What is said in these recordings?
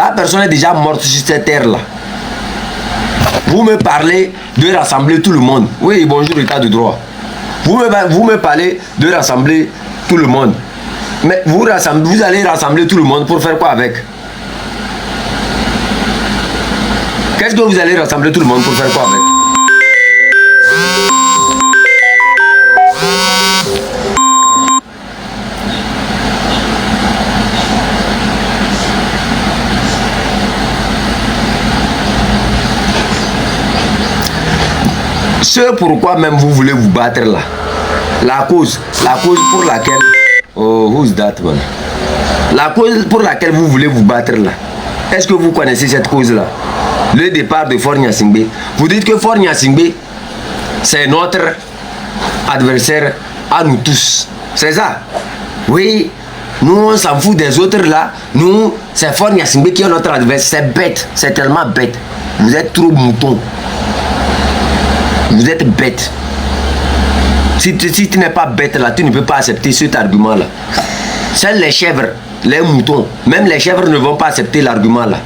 La personne est déjà morte sur cette terre-là. Vous me parlez de rassembler tout le monde. Oui, bonjour, état de droit. Vous me parlez de rassembler tout le monde. Mais vous allez rassembler tout le monde pour faire quoi avec? Qu'est-ce que vous allez rassembler tout le monde pour faire quoi avec? Ce pourquoi même vous voulez vous battre là. La cause pour laquelle... Oh, who's that man? La cause pour laquelle vous voulez vous battre là. Est-ce que vous connaissez cette cause-là? Le départ de Faure Gnassingbé. Vous dites que Faure Gnassingbé, c'est notre adversaire à nous tous. C'est ça? Oui. Nous, on s'en fout des autres là. Nous, c'est Faure Gnassingbé qui est notre adversaire. C'est bête. C'est tellement bête. Vous êtes trop mouton. Vous êtes bête. Si tu n'es pas bête là, tu ne peux pas accepter cet argument là. Seuls les chèvres, les moutons, même les chèvres ne vont pas accepter l'argument là.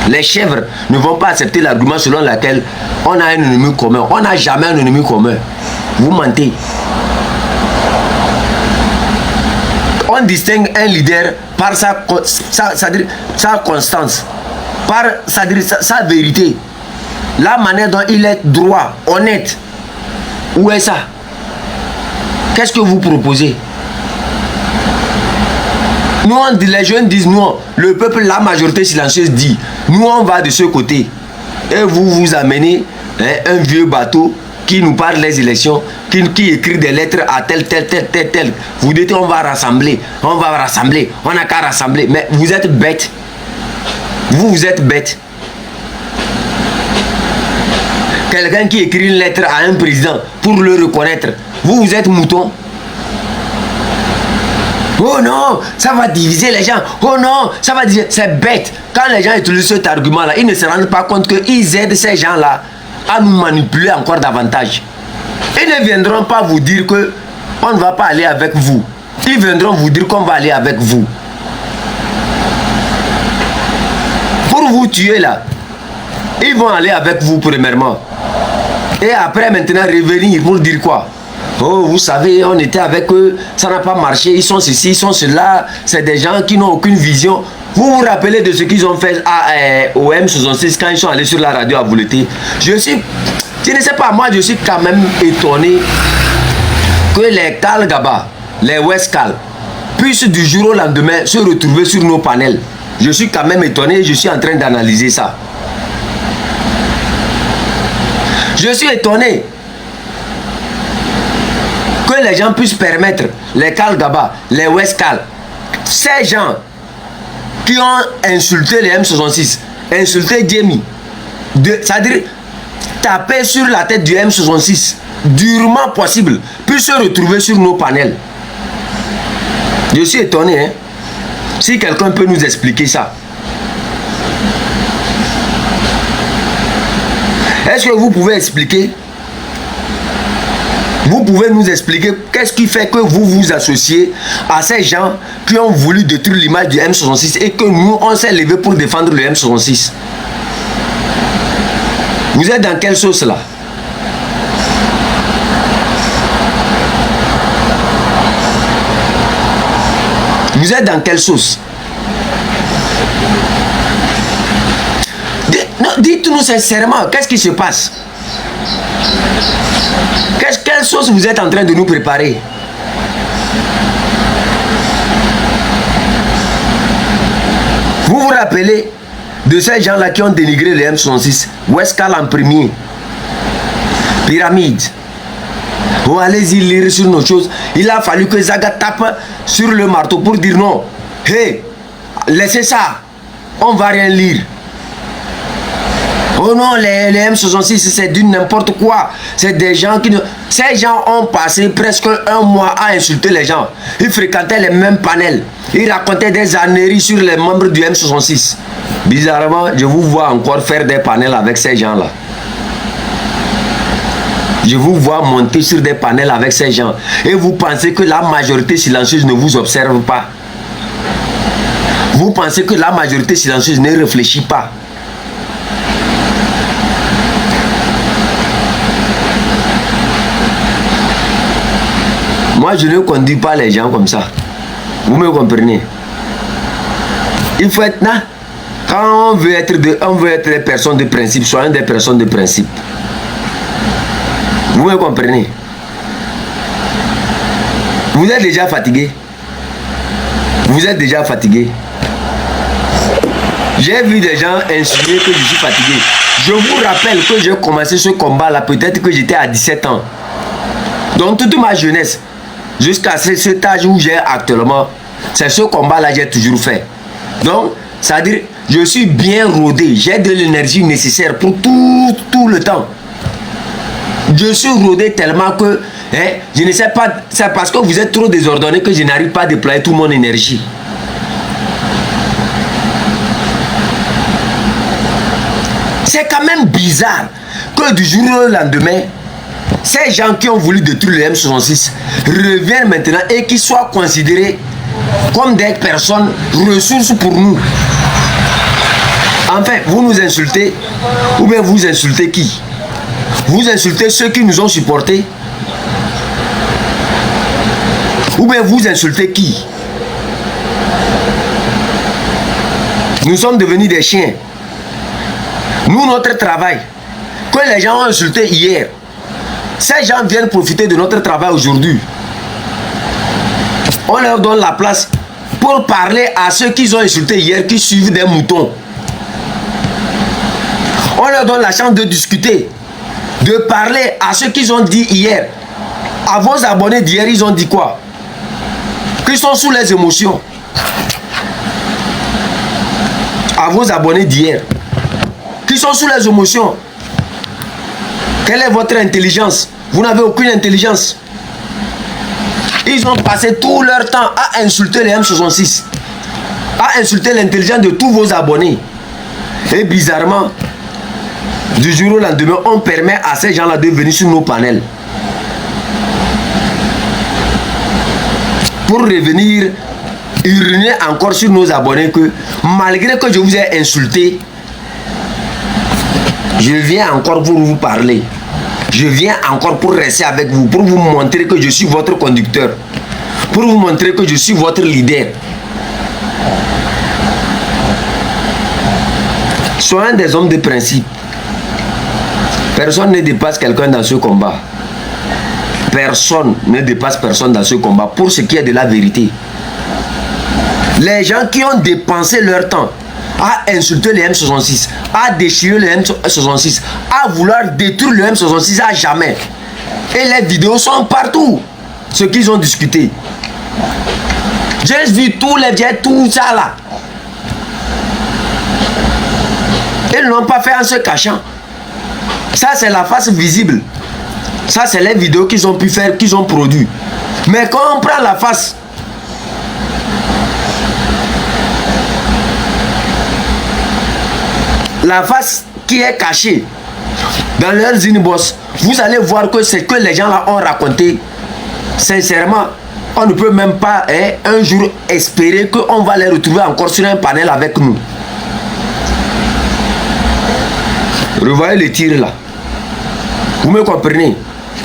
Les chèvres ne vont pas accepter l'argument selon lequel on a un ennemi commun. On n'a jamais un ennemi commun. Vous mentez. On distingue un leader par sa constance, par sa vérité. La manière dont il est droit, honnête. Où est ça? Qu'est-ce que vous proposez? Nous, les jeunes disent non. Le peuple, la majorité silencieuse dit. Nous, on va de ce côté. Et vous amenez un vieux bateau qui nous parle des élections, qui écrit des lettres à tel. Vous dites on va rassembler. On n'a qu'à rassembler. Mais vous êtes bête. Vous êtes bête. Quelqu'un qui écrit une lettre à un président pour le reconnaître. Vous êtes mouton. Oh non, ça va diviser les gens. Oh non, ça va diviser. C'est bête. Quand les gens utilisent cet argument-là, ils ne se rendent pas compte qu'ils aident ces gens-là à nous manipuler encore davantage. Ils ne viendront pas vous dire que on ne va pas aller avec vous. Ils viendront vous dire qu'on va aller avec vous. Pour vous tuer là, ils vont aller avec vous premièrement. Et après maintenant revenir pour dire quoi? Oh, vous savez, on était avec eux, ça n'a pas marché, ils sont ceci, ils sont cela. C'est des gens qui n'ont aucune vision. Vous vous rappelez de ce qu'ils ont fait au M66 quand ils sont allés sur la radio à Vouleté? Je ne sais pas, moi je suis quand même étonné que les Kal Gaba, les West Kal, puissent du jour au lendemain se retrouver sur nos panels. Je suis quand même étonné, je suis en train d'analyser ça. Je suis étonné que les gens puissent permettre, les Kal Gaba, les West Kal, ces gens qui ont insulté les M66, insulté Djemi, c'est-à-dire taper sur la tête du M66, durement possible, puissent se retrouver sur nos panels. Je suis étonné, hein? Si quelqu'un peut nous expliquer ça. Est-ce que vous pouvez expliquer? Vous pouvez nous expliquer qu'est-ce qui fait que vous vous associez à ces gens qui ont voulu détruire l'image du M66 et que nous, on s'est levé pour défendre le M66? Vous êtes dans quelle sauce là? Vous êtes dans quelle sauce? Dites-nous sincèrement, qu'est-ce qui se passe? Quelle sauce vous êtes en train de nous préparer? Vous vous rappelez de ces gens-là qui ont dénigré les M66? West Kal en premier. Pyramide. Oh, allez-y lire sur nos choses. Il a fallu que Zaga tape sur le marteau pour dire non. Hé, laissez ça. On va rien lire. Oh non, les M66, c'est du n'importe quoi. C'est des gens qui... Ces gens ont passé presque un mois à insulter les gens. Ils fréquentaient les mêmes panels. Ils racontaient des âneries sur les membres du M66. Bizarrement, je vous vois encore faire des panels avec ces gens-là. Je vous vois monter sur des panels avec ces gens. Et vous pensez que la majorité silencieuse ne vous observe pas. Vous pensez que la majorité silencieuse ne réfléchit pas? Moi, je ne conduis pas les gens comme ça. Vous me comprenez? Il faut être là. Quand on veut être des personnes de principe, soyons des personnes de principe. Vous me comprenez? Vous êtes déjà fatigué? Vous êtes déjà fatigué? J'ai vu des gens insinuer que je suis fatigué. Je vous rappelle que j'ai commencé ce combat-là, peut-être que j'étais à 17 ans. Donc toute ma jeunesse, jusqu'à cet âge où j'ai actuellement, c'est ce combat-là que j'ai toujours fait. Donc, ça veut dire, je suis bien rodé. J'ai de l'énergie nécessaire pour tout le temps. Je suis rodé tellement que, je ne sais pas, c'est parce que vous êtes trop désordonné que je n'arrive pas à déployer toute mon énergie. C'est quand même bizarre que du jour au lendemain, ces gens qui ont voulu détruire le M66 reviennent maintenant et qui soient considérés comme des personnes ressources pour nous. Enfin, vous nous insultez, ou bien vous insultez qui? Vous insultez ceux qui nous ont supportés, ou bien vous insultez qui? Nous sommes devenus des chiens. Nous, notre travail, que les gens ont insulté hier, ces gens viennent profiter de notre travail aujourd'hui. On leur donne la place pour parler à ceux qui ont insulté hier, qui suivent des moutons. On leur donne la chance de discuter, de parler à ceux qui ont dit hier. À vos abonnés d'hier, ils ont dit quoi? Qu'ils sont sous les émotions. À vos abonnés d'hier, qui sont sous les émotions. Quelle est votre intelligence? Vous n'avez aucune intelligence. Ils ont passé tout leur temps à insulter les M66, à insulter l'intelligence de tous vos abonnés. Et bizarrement, du jour au lendemain, on permet à ces gens-là de venir sur nos panels pour revenir uriner encore sur nos abonnés que malgré que je vous ai insulté, je viens encore pour vous parler. Je viens encore pour rester avec vous, pour vous montrer que je suis votre conducteur, pour vous montrer que je suis votre leader. Soyons des hommes de principe. Personne ne dépasse quelqu'un dans ce combat. Personne ne dépasse personne dans ce combat pour ce qui est de la vérité. Les gens qui ont dépensé leur temps à insulter les M66, à déchirer les M66, à vouloir détruire le M66 à jamais. Et les vidéos sont partout. Ce qu'ils ont discuté. J'ai vu tous les vieux, tout ça là. Ils ne l'ont pas fait en se cachant. Ça c'est la face visible. Ça c'est les vidéos qu'ils ont pu faire, qu'ils ont produit. Mais quand on prend la face, la face qui est cachée dans leurs inbox, vous allez voir que c'est que les gens là ont raconté. Sincèrement, on ne peut même pas un jour espérer qu'on va les retrouver encore sur un panel avec nous. Revoyez les tirs là. Vous me comprenez?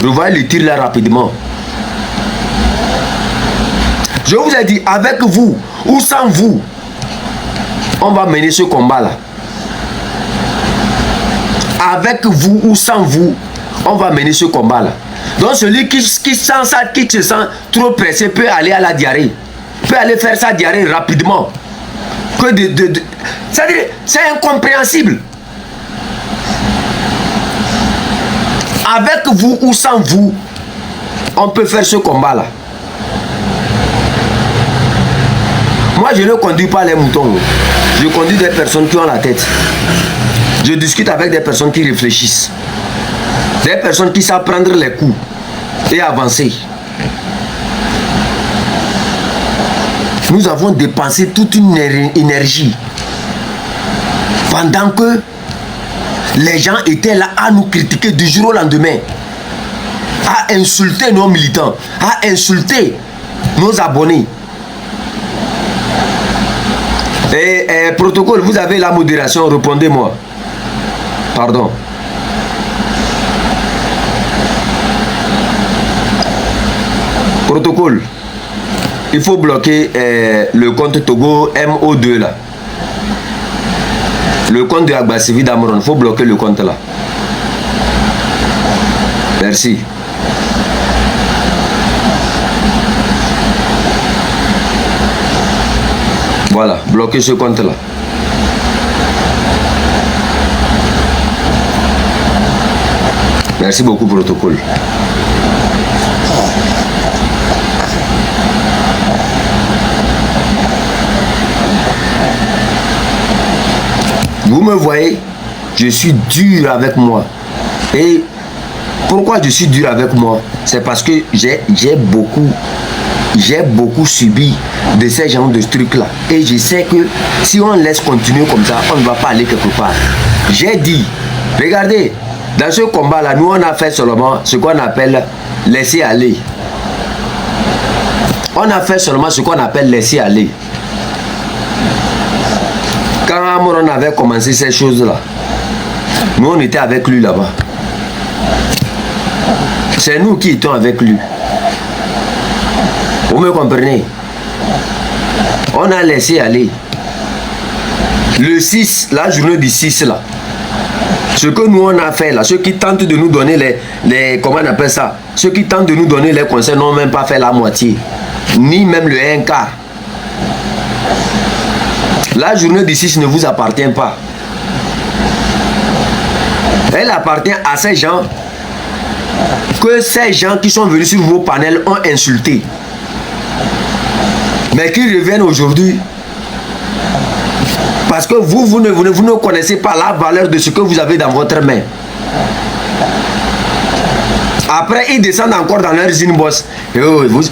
Revoyez les tirs là rapidement. Je vous ai dit, avec vous ou sans vous, on va mener ce combat là. Avec vous ou sans vous, on va mener ce combat-là. Donc celui qui sent ça, qui se sent trop pressé, peut aller à la diarrhée. Peut aller faire sa diarrhée rapidement. C'est incompréhensible. Avec vous ou sans vous, on peut faire ce combat-là. Moi, je ne conduis pas les moutons. Je conduis des personnes qui ont la tête. Je discute avec des personnes qui réfléchissent. Des personnes qui savent prendre les coups et avancer. Nous avons dépensé toute une énergie pendant que les gens étaient là à nous critiquer du jour au lendemain, à insulter nos militants, à insulter nos abonnés. Et protocole, vous avez la modération, répondez-moi. Pardon. Protocole. Il faut bloquer le compte Togo MO2 là. Le compte de Agbasivi Dameron. Il faut bloquer le compte là. Merci. Voilà, bloquez ce compte là. Merci beaucoup, protocole. Vous me voyez, je suis dur avec moi. Et pourquoi je suis dur avec moi? C'est parce que j'ai beaucoup subi de ces genres de trucs-là. Et je sais que si on laisse continuer comme ça, on ne va pas aller quelque part. J'ai dit, regardez, dans ce combat-là, nous on a fait seulement ce qu'on appelle laisser aller. On a fait seulement ce qu'on appelle laisser aller. Quand Amoron avait commencé ces choses-là, nous on était avec lui là-bas. C'est nous qui étions avec lui. Vous me comprenez? On a laissé aller. Le 6, la journée du 6 là. Ce que nous on a fait là, ceux qui tentent de nous donner les comment on appelle ça? Ceux qui tentent de nous donner les conseils n'ont même pas fait la moitié. Ni même le 1 quart. La journée du 6 ne vous appartient pas. Elle appartient à ces gens que ces gens qui sont venus sur vos panels ont insulté. Mais qui reviennent aujourd'hui parce que vous ne connaissez pas la valeur de ce que vous avez dans votre main. Après, ils descendent encore dans leur inbox.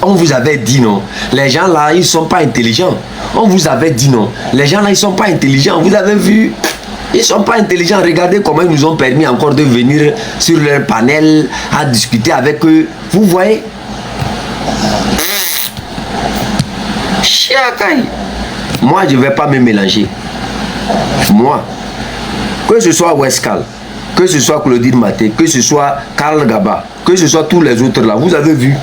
On vous avait dit non. Les gens là, ils ne sont pas intelligents. On vous avait dit non. Les gens là, ils ne sont pas intelligents. Vous avez vu? Ils ne sont pas intelligents. Regardez comment ils nous ont permis encore de venir sur leur panel à discuter avec eux. Vous voyez? Chiakai. Moi, je ne vais pas me mélanger. Moi, que ce soit Wescal, que ce soit Claudine Maté, que ce soit Karl Gaba, que ce soit tous les autres là, vous avez vu,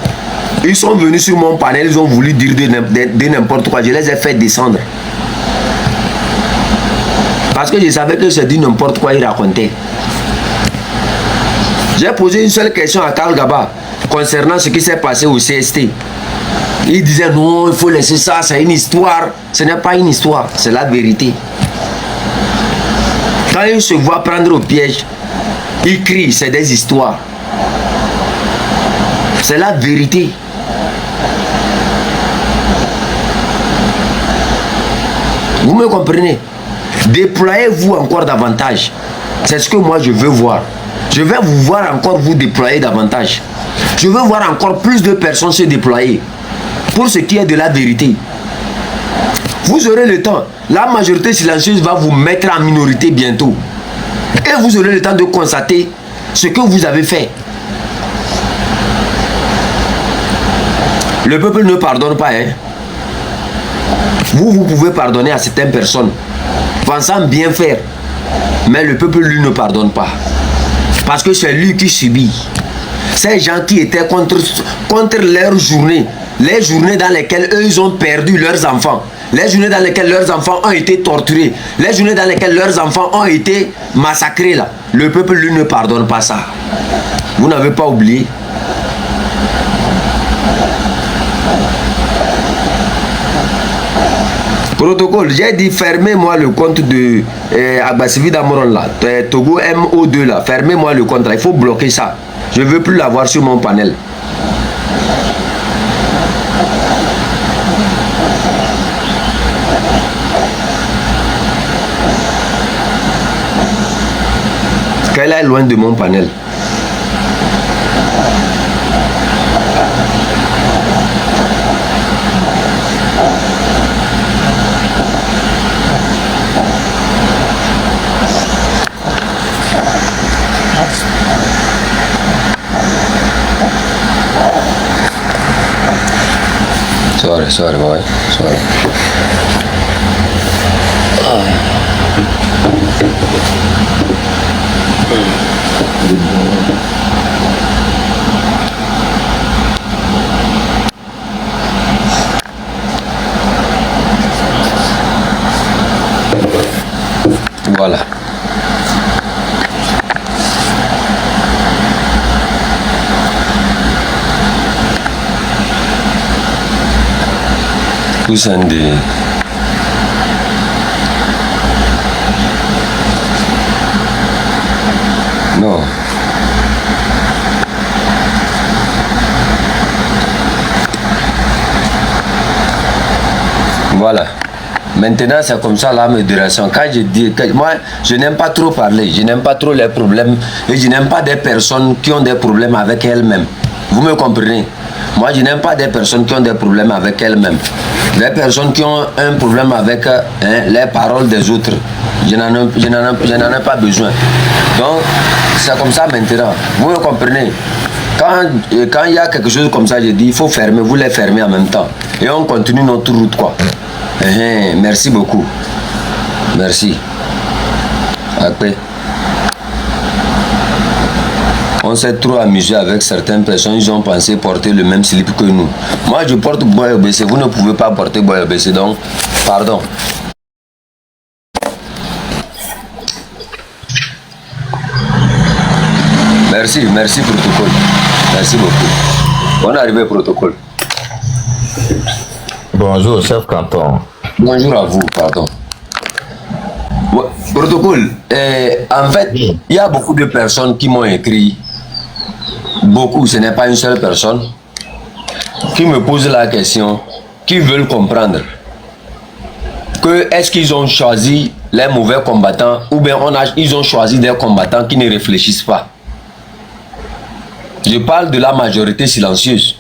ils sont venus sur mon panel, ils ont voulu dire de n'importe quoi, je les ai fait descendre. Parce que je savais que c'est dit n'importe quoi ils racontaient. J'ai posé une seule question à Karl Gaba concernant ce qui s'est passé au CST. Il disait non, il faut laisser ça, c'est une histoire. Ce n'est pas une histoire, c'est la vérité. Quand il se voit prendre au piège, il crie, c'est des histoires. C'est la vérité. Vous me comprenez? Déployez-vous encore davantage. C'est ce que moi je veux voir. Je vais vous voir encore vous déployer davantage. Je veux voir encore plus de personnes se déployer. Pour ce qui est de la vérité. Vous aurez le temps. La majorité silencieuse va vous mettre en minorité bientôt. Et vous aurez le temps de constater ce que vous avez fait. Le peuple ne pardonne pas. Hein? Vous pouvez pardonner à certaines personnes, pensant bien faire. Mais le peuple, lui, ne pardonne pas. Parce que c'est lui qui subit. Ces gens qui étaient contre leur journée. Les journées dans lesquelles eux, ils ont perdu leurs enfants. Les journées dans lesquelles leurs enfants ont été torturés. Les journées dans lesquelles leurs enfants ont été massacrés là. Le peuple, lui, ne pardonne pas ça. Vous n'avez pas oublié. Protocole, j'ai dit fermez-moi le compte de Agbasivi Dameron là. Togo MO2 là. Fermez-moi le compte là. Il faut bloquer ça. Je ne veux plus l'avoir sur mon panel. Qu'elle est loin de mon panel. Sorry, boy. Sorry. Voilà. Tous un des... Non. Voilà. Maintenant, c'est comme ça la modération. Quand je dis que moi, je n'aime pas trop parler, je n'aime pas trop les problèmes et je n'aime pas des personnes qui ont des problèmes avec elles-mêmes. Vous me comprenez? Moi, je n'aime pas des personnes qui ont des problèmes avec elles-mêmes. Des personnes qui ont un problème avec les paroles des autres. Je n'en ai pas besoin. Donc, c'est comme ça maintenant. Vous me comprenez? Quand il y a quelque chose comme ça, je dis, il faut fermer, vous les fermez en même temps. Et on continue notre route, quoi. Merci beaucoup. Merci. Après. On s'est trop amusé avec certaines personnes, ils ont pensé porter le même slip que nous. Moi, je porte boy obéissé, vous ne pouvez pas porter boy obéissé, donc, pardon. Merci protocole. Merci beaucoup. Bonne arrivée protocole. Bonjour, chef canton. Bonjour à vous, pardon. Protocole, en fait, il y a beaucoup de personnes qui m'ont écrit, beaucoup, ce n'est pas une seule personne, qui me posent la question, qui veulent comprendre que est-ce qu'ils ont choisi les mauvais combattants ou bien ils ont choisi des combattants qui ne réfléchissent pas. Je parle de la majorité silencieuse.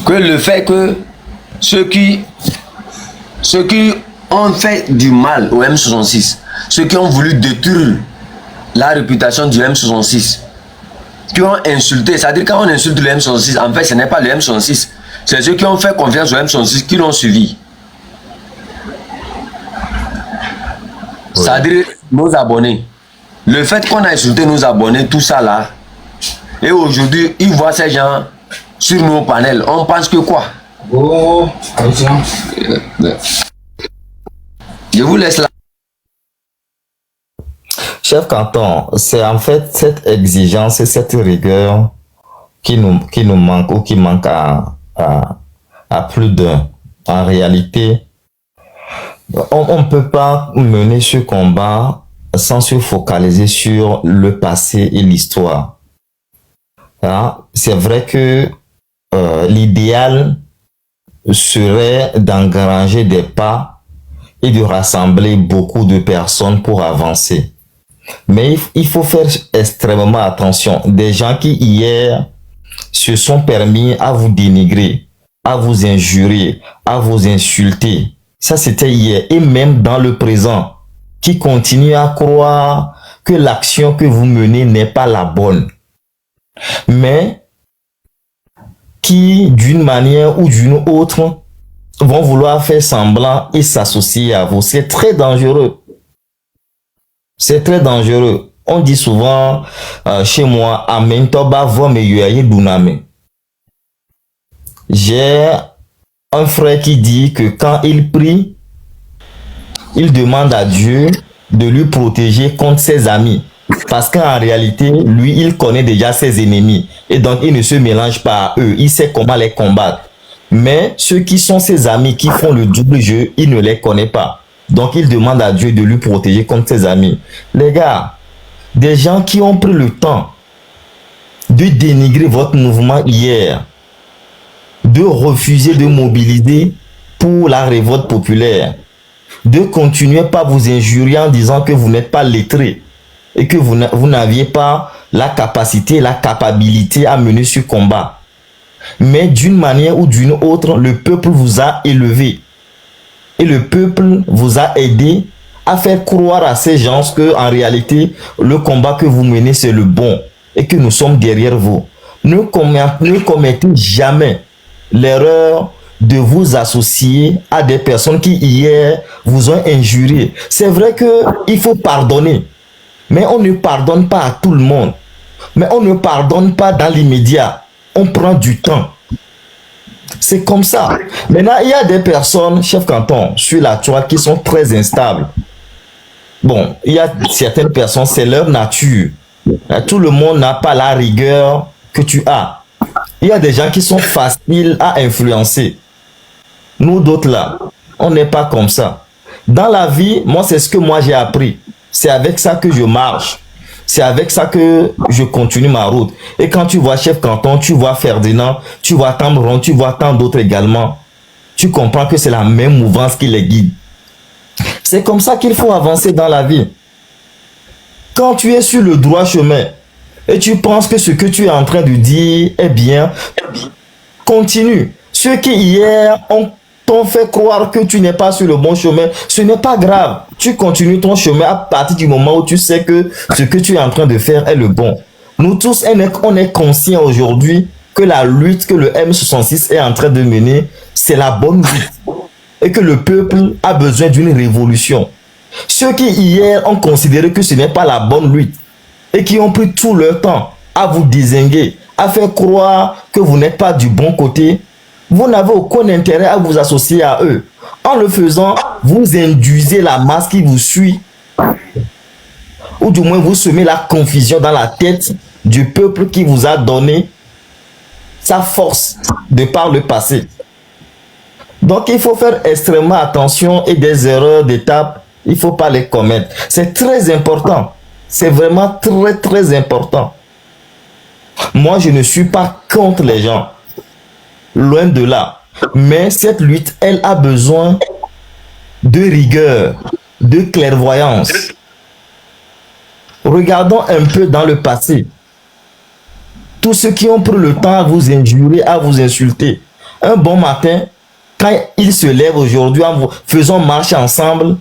Que le fait que ceux qui ont fait du mal au M66, ceux qui ont voulu détruire la réputation du M66, qui ont insulté, c'est-à-dire quand on insulte le M66, en fait ce n'est pas le M66, c'est ceux qui ont fait confiance au M66 qui l'ont suivi. Oui. C'est-à-dire nos abonnés. Le fait qu'on a insulté nos abonnés, tout ça là, et aujourd'hui, ils voient ces gens sur nos panels, on pense que quoi? Oh, je vous laisse là. Chef canton, c'est en fait cette exigence et cette rigueur qui nous manque ou qui manque à plus d'un. En réalité, on ne peut pas mener ce combat sans se focaliser sur le passé et l'histoire. Hein? C'est vrai que l'idéal serait d'engranger des pas et de rassembler beaucoup de personnes pour avancer. Mais il faut faire extrêmement attention. Des gens qui hier se sont permis à vous dénigrer, à vous injurer, à vous insulter. Ça, c'était hier. Et même dans le présent, qui continuent à croire que l'action que vous menez n'est pas la bonne. Mais qui, d'une manière ou d'une autre, vont vouloir faire semblant et s'associer à vous. C'est très dangereux. C'est très dangereux. On dit souvent chez moi, Amen toba vo me yoye duname. J'ai un frère qui dit que quand il prie, il demande à Dieu de lui protéger contre ses amis. Parce qu'en réalité, lui, il connaît déjà ses ennemis. Et donc, il ne se mélange pas à eux. Il sait comment les combattre. Mais ceux qui sont ses amis, qui font le double jeu, il ne les connaît pas. Donc, il demande à Dieu de lui protéger contre ses amis. Les gars, des gens qui ont pris le temps de dénigrer votre mouvement hier, de refuser de mobiliser pour la révolte populaire, de continuer par vous injurier en disant que vous n'êtes pas lettré et que vous n'aviez pas la capacité, la capacité à mener ce combat. Mais d'une manière ou d'une autre, le peuple vous a élevé. Et le peuple vous a aidé à faire croire à ces gens que, en réalité, le combat que vous menez, c'est le bon et que nous sommes derrière vous. Ne commettez jamais l'erreur de vous associer à des personnes qui hier vous ont injurié. C'est vrai qu'il faut pardonner, mais on ne pardonne pas à tout le monde. Mais on ne pardonne pas dans l'immédiat. On prend du temps. C'est comme ça. Maintenant, il y a des personnes, chef canton, sur la toile qui sont très instables. Bon, il y a certaines personnes, c'est leur nature. Tout le monde n'a pas la rigueur que tu as. Il y a des gens qui sont faciles à influencer. Nous d'autres là, on n'est pas comme ça. Dans la vie, moi c'est ce que moi j'ai appris. C'est avec ça que je marche. C'est avec ça que je continue ma route. Et quand tu vois chef canton, tu vois Ferdinand, tu vois Tambron, tu vois tant d'autres également, tu comprends que c'est la même mouvance qui les guide. C'est comme ça qu'il faut avancer dans la vie. Quand tu es sur le droit chemin et tu penses que ce que tu es en train de dire est bien, continue. Ceux qui hier t'ont fait croire que tu n'es pas sur le bon chemin, ce n'est pas grave. Tu continues ton chemin à partir du moment où tu sais que ce que tu es en train de faire est le bon. Nous tous, on est conscients aujourd'hui que la lutte que le M66 est en train de mener, c'est la bonne lutte. Et que le peuple a besoin d'une révolution. Ceux qui hier ont considéré que ce n'est pas la bonne lutte et qui ont pris tout leur temps à vous dézinguer, à faire croire que vous n'êtes pas du bon côté, vous n'avez aucun intérêt à vous associer à eux. En le faisant, vous induisez la masse qui vous suit, ou du moins vous semez la confusion dans la tête du peuple qui vous a donné sa force de par le passé. Donc il faut faire extrêmement attention et des erreurs d'étape, il ne faut pas les commettre. C'est très important. C'est vraiment très très important. Moi je ne suis pas contre les gens. Loin de là. Mais cette lutte, elle a besoin de rigueur, de clairvoyance. Regardons un peu dans le passé. Tous ceux qui ont pris le temps à vous injurer, à vous insulter. Un bon matin, quand ils se lèvent aujourd'hui en faisant marche ensemble,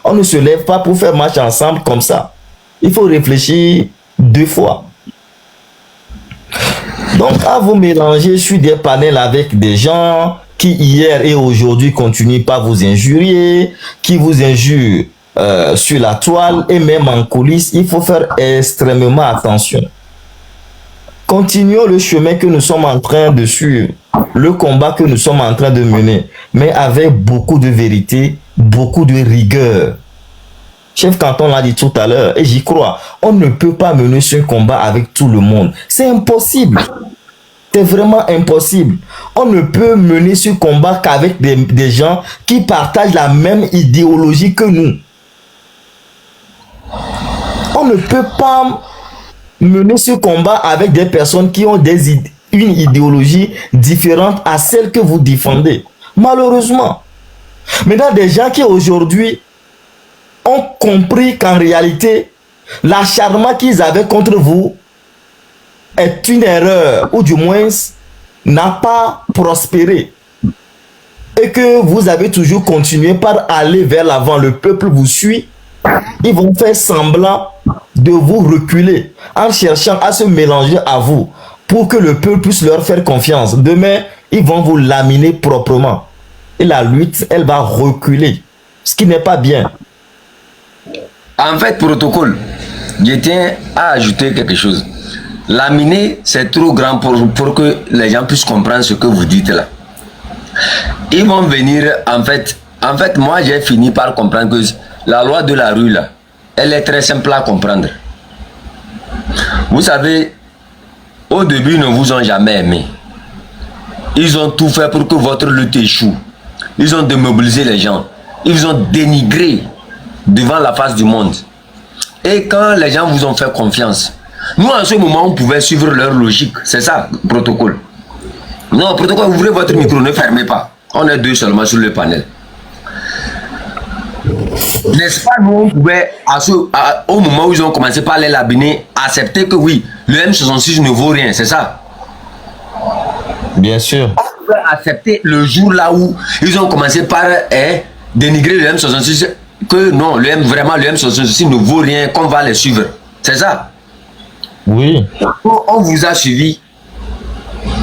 on ne se lève pas pour faire marche ensemble comme ça. Il faut réfléchir 2 fois. Donc, à vous mélanger sur des panels avec des gens qui hier et aujourd'hui continuent pas vous injurier, qui vous injurent sur la toile et même en coulisses, il faut faire extrêmement attention. Continuons le chemin que nous sommes en train de suivre, le combat que nous sommes en train de mener, mais avec beaucoup de vérité, beaucoup de rigueur. Chef Canton l'a dit tout à l'heure, et j'y crois, on ne peut pas mener ce combat avec tout le monde. C'est impossible. C'est vraiment impossible. On ne peut mener ce combat qu'avec des gens qui partagent la même idéologie que nous. On ne peut pas mener ce combat avec des personnes qui ont une idéologie différente à celle que vous défendez. Malheureusement. Maintenant, des gens qui aujourd'hui ont compris qu'en réalité, l'acharnement qu'ils avaient contre vous est une erreur, ou du moins n'a pas prospéré. Et que vous avez toujours continué par aller vers l'avant. Le peuple vous suit. Ils vont faire semblant de vous reculer en cherchant à se mélanger à vous pour que le peuple puisse leur faire confiance. Demain, ils vont vous laminer proprement. Et la lutte, elle va reculer. Ce qui n'est pas bien. En fait, protocole, je tiens à ajouter quelque chose. Laminer, c'est trop grand pour que les gens puissent comprendre ce que vous dites là. Ils vont venir, en fait, moi j'ai fini par comprendre que la loi de la rue là, elle est très simple à comprendre. Vous savez, au début, ils ne vous ont jamais aimé. Ils ont tout fait pour que votre lutte échoue. Ils ont démobilisé les gens. Ils ont dénigré devant la face du monde. Et quand les gens vous ont fait confiance, nous en ce moment on pouvait suivre leur logique. C'est ça, protocole. Non, protocole, ouvrez votre micro, ne fermez pas. On est 2 seulement sur le panel. N'est-ce pas, nous on pouvait au moment où ils ont commencé par les labiner, accepter que oui, le M66 ne vaut rien, c'est ça? Bien sûr. On pouvait accepter le jour là où ils ont commencé par dénigrer le M66, que non, vraiment le M66 ne vaut rien, qu'on va les suivre. C'est ça? Oui. On vous a suivi,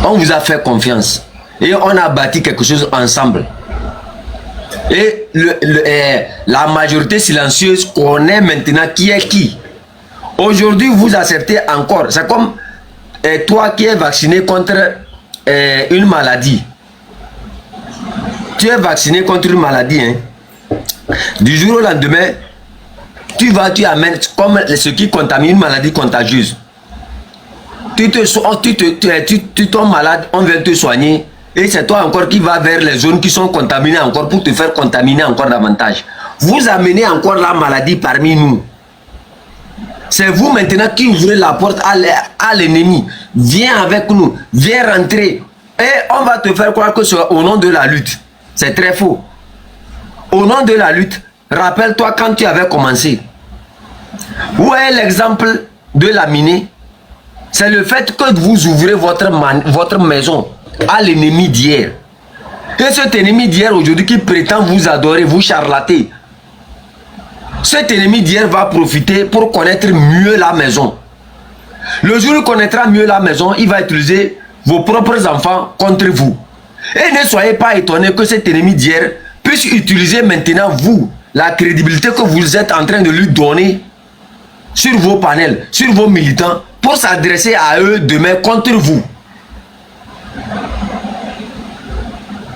on vous a fait confiance. Et on a bâti quelque chose ensemble. Et la majorité silencieuse connaît maintenant qui est qui. Aujourd'hui, vous acceptez encore. C'est comme toi qui es vacciné contre une maladie. Tu es vacciné contre une maladie. Hein. Du jour au lendemain, tu amènes comme ce qui contamine une maladie contagieuse. Tu tombes malade, on vient te soigner. Et c'est toi encore qui va vers les zones qui sont contaminées encore pour te faire contaminer encore davantage. Vous amenez encore la maladie parmi nous. C'est vous maintenant qui ouvrez la porte à l'ennemi. Viens avec nous, viens rentrer. Et on va te faire croire que c'est au nom de la lutte. C'est très faux. Au nom de la lutte, rappelle-toi quand tu avais commencé. Où est l'exemple de la minée? C'est le fait que vous ouvrez votre maison à l'ennemi d'hier. Et cet ennemi d'hier aujourd'hui qui prétend vous adorer, vous charlater. Cet ennemi d'hier va profiter pour connaître mieux la maison. Le jour où il connaîtra mieux la maison, il va utiliser vos propres enfants contre vous. Et ne soyez pas étonnés que cet ennemi d'hier puisse utiliser maintenant vous, la crédibilité que vous êtes en train de lui donner sur vos panels, sur vos militants, pour s'adresser à eux demain contre vous.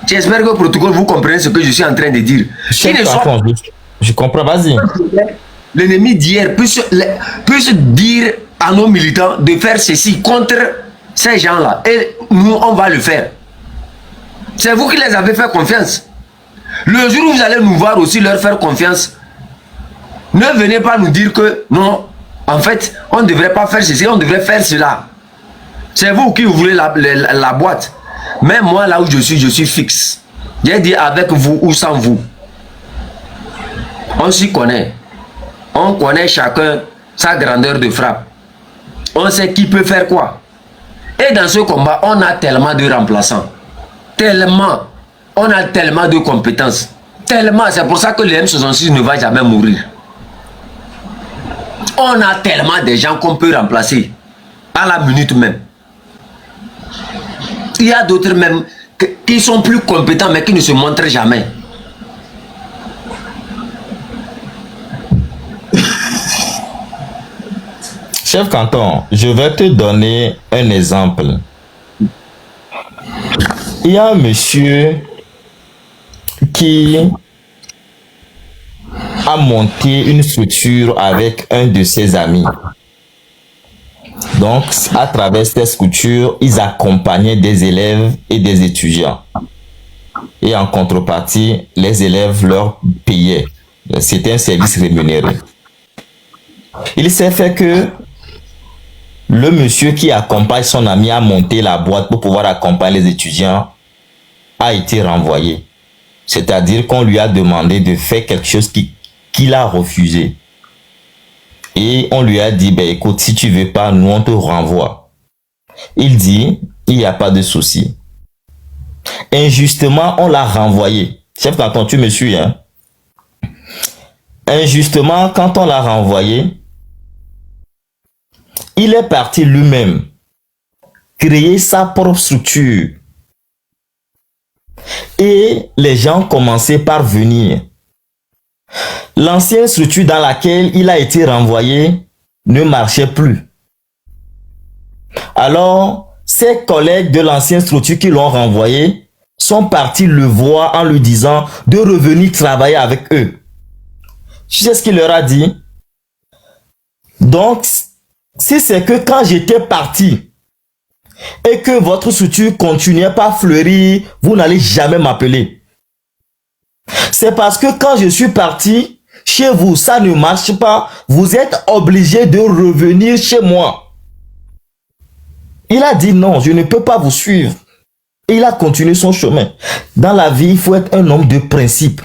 J'espère que au protocole, vous comprenez ce que je suis en train de dire. Je comprends, vas-y. L'ennemi d'hier puisse dire à nos militants de faire ceci contre ces gens-là. Et nous, on va le faire. C'est vous qui les avez fait confiance. Le jour où vous allez nous voir aussi leur faire confiance, ne venez pas nous dire que non, en fait, on ne devrait pas faire ceci, on devrait faire cela. C'est vous qui ouvrez la boîte. Mais moi, là où je suis fixe. J'ai dit avec vous ou sans vous. On s'y connaît. On connaît chacun sa grandeur de frappe. On sait qui peut faire quoi. Et dans ce combat, on a tellement de remplaçants. Tellement. On a tellement de compétences. Tellement. C'est pour ça que le M66 ne va jamais mourir. On a tellement de gens qu'on peut remplacer. À la minute même. Il y a d'autres même qui sont plus compétents mais qui ne se montrent jamais. Chef Canton, je vais te donner un exemple. Il y a un monsieur qui a monté une structure avec un de ses amis. Donc, à travers cette structure, ils accompagnaient des élèves et des étudiants. Et en contrepartie, les élèves leur payaient. C'était un service rémunéré. Il s'est fait que le monsieur qui accompagne son ami à monter la boîte pour pouvoir accompagner les étudiants a été renvoyé. C'est-à-dire qu'on lui a demandé de faire quelque chose qu'il a refusé. Et on lui a dit, ben écoute, si tu veux pas, nous on te renvoie. Il dit, il n'y a pas de souci. Injustement, on l'a renvoyé. Chef Canton, tu me suis, hein? Injustement, quand on l'a renvoyé, il est parti lui-même créer sa propre structure. Et les gens commençaient par venir. L'ancienne structure dans laquelle il a été renvoyé ne marchait plus. Alors, ses collègues de l'ancienne structure qui l'ont renvoyé sont partis le voir en lui disant de revenir travailler avec eux. Tu sais ce qu'il leur a dit? Donc, si c'est que quand j'étais parti et que votre structure continuait pas à fleurir, vous n'allez jamais m'appeler. C'est parce que quand je suis parti, chez vous, ça ne marche pas. Vous êtes obligé de revenir chez moi. Il a dit non, je ne peux pas vous suivre. Et il a continué son chemin. Dans la vie, il faut être un homme de principe.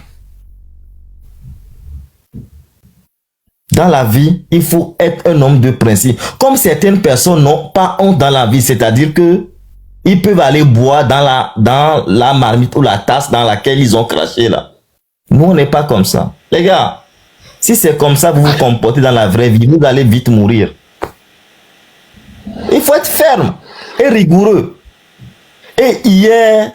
Dans la vie, il faut être un homme de principe. Comme certaines personnes n'ont pas honte dans la vie, c'est-à-dire que ils peuvent aller boire dans la marmite ou la tasse dans laquelle ils ont craché là. Nous, on n'est pas comme ça. Les gars, si c'est comme ça que vous vous comportez dans la vraie vie, vous allez vite mourir. Il faut être ferme et rigoureux. Et hier,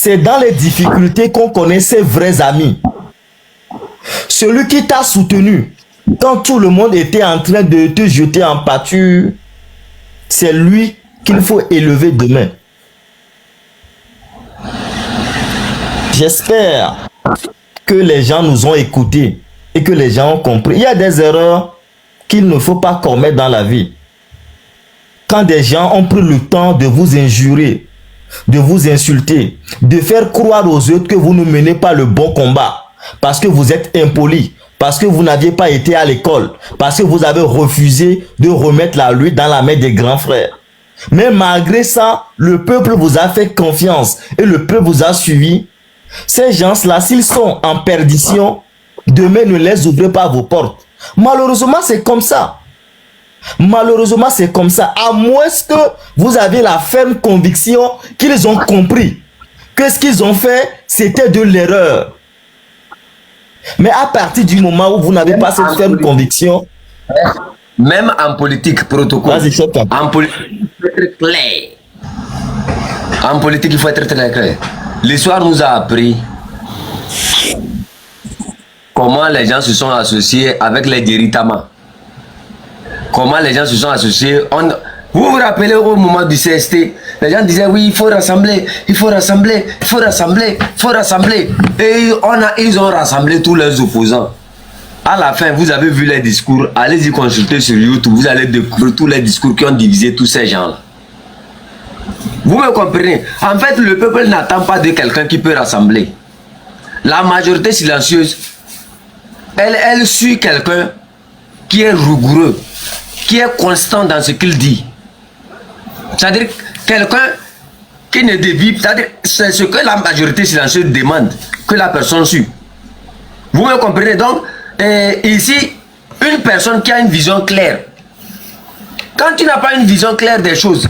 c'est dans les difficultés qu'on connaît ses vrais amis. Celui qui t'a soutenu quand tout le monde était en train de te jeter en pâture, c'est lui qu'il faut élever demain. J'espère que les gens nous ont écoutés et que les gens ont compris. Il y a des erreurs qu'il ne faut pas commettre dans la vie. Quand des gens ont pris le temps de vous injurer, de vous insulter, de faire croire aux autres que vous ne menez pas le bon combat, parce que vous êtes impoli, parce que vous n'aviez pas été à l'école, parce que vous avez refusé de remettre la lutte dans la main des grands frères. Mais malgré ça, le peuple vous a fait confiance et le peuple vous a suivi. Ces gens-là, s'ils sont en perdition, demain ne les ouvrez pas vos portes. Malheureusement, c'est comme ça. Malheureusement, c'est comme ça. À moins que vous avez la ferme conviction qu'ils ont compris que ce qu'ils ont fait, c'était de l'erreur. Mais à partir du moment où vous n'avez pas cette ferme conviction... Même en politique, protocole. En politique, il faut être clair. En politique, il faut être très clair. L'histoire nous a appris comment les gens se sont associés avec les Diritama. Comment les gens se sont associés. Vous vous rappelez au moment du CST, les gens disaient oui, il faut rassembler, il faut rassembler, il faut rassembler, il faut rassembler. Et ils ont rassemblé tous leurs opposants. À la fin, vous avez vu les discours, allez-y consulter sur YouTube, vous allez découvrir tous les discours qui ont divisé tous ces gens-là. Vous me comprenez? En fait, le peuple n'attend pas de quelqu'un qui peut rassembler. La majorité silencieuse, elle suit quelqu'un qui est rigoureux, qui est constant dans ce qu'il dit. C'est-à-dire quelqu'un qui ne dévie, c'est-à-dire c'est ce que la majorité silencieuse demande, que la personne suit. Vous me comprenez? Donc, ici, une personne qui a une vision claire, quand tu n'as pas une vision claire des choses,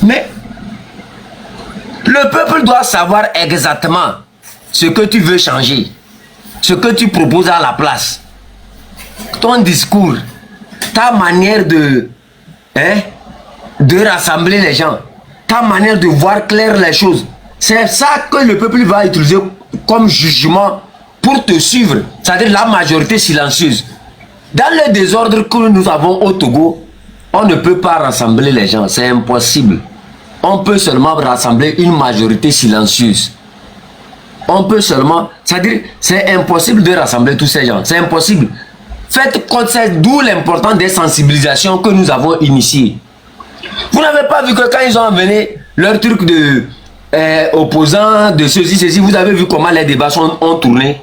mais le peuple doit savoir exactement ce que tu veux changer, ce que tu proposes à la place, ton discours, ta manière de rassembler les gens, ta manière de voir clair les choses. C'est ça que le peuple va utiliser comme jugement pour te suivre, c'est-à-dire la majorité silencieuse. Dans le désordre que nous avons au Togo, on ne peut pas rassembler les gens, c'est impossible. On peut seulement rassembler une majorité silencieuse. On peut seulement, c'est-à-dire c'est impossible de rassembler tous ces gens, c'est impossible. Faites compte, c'est d'où l'importance des sensibilisations que nous avons initiées. Vous n'avez pas vu que quand ils ont amené leur truc de opposants, de ceci, vous avez vu comment les débats ont tourné.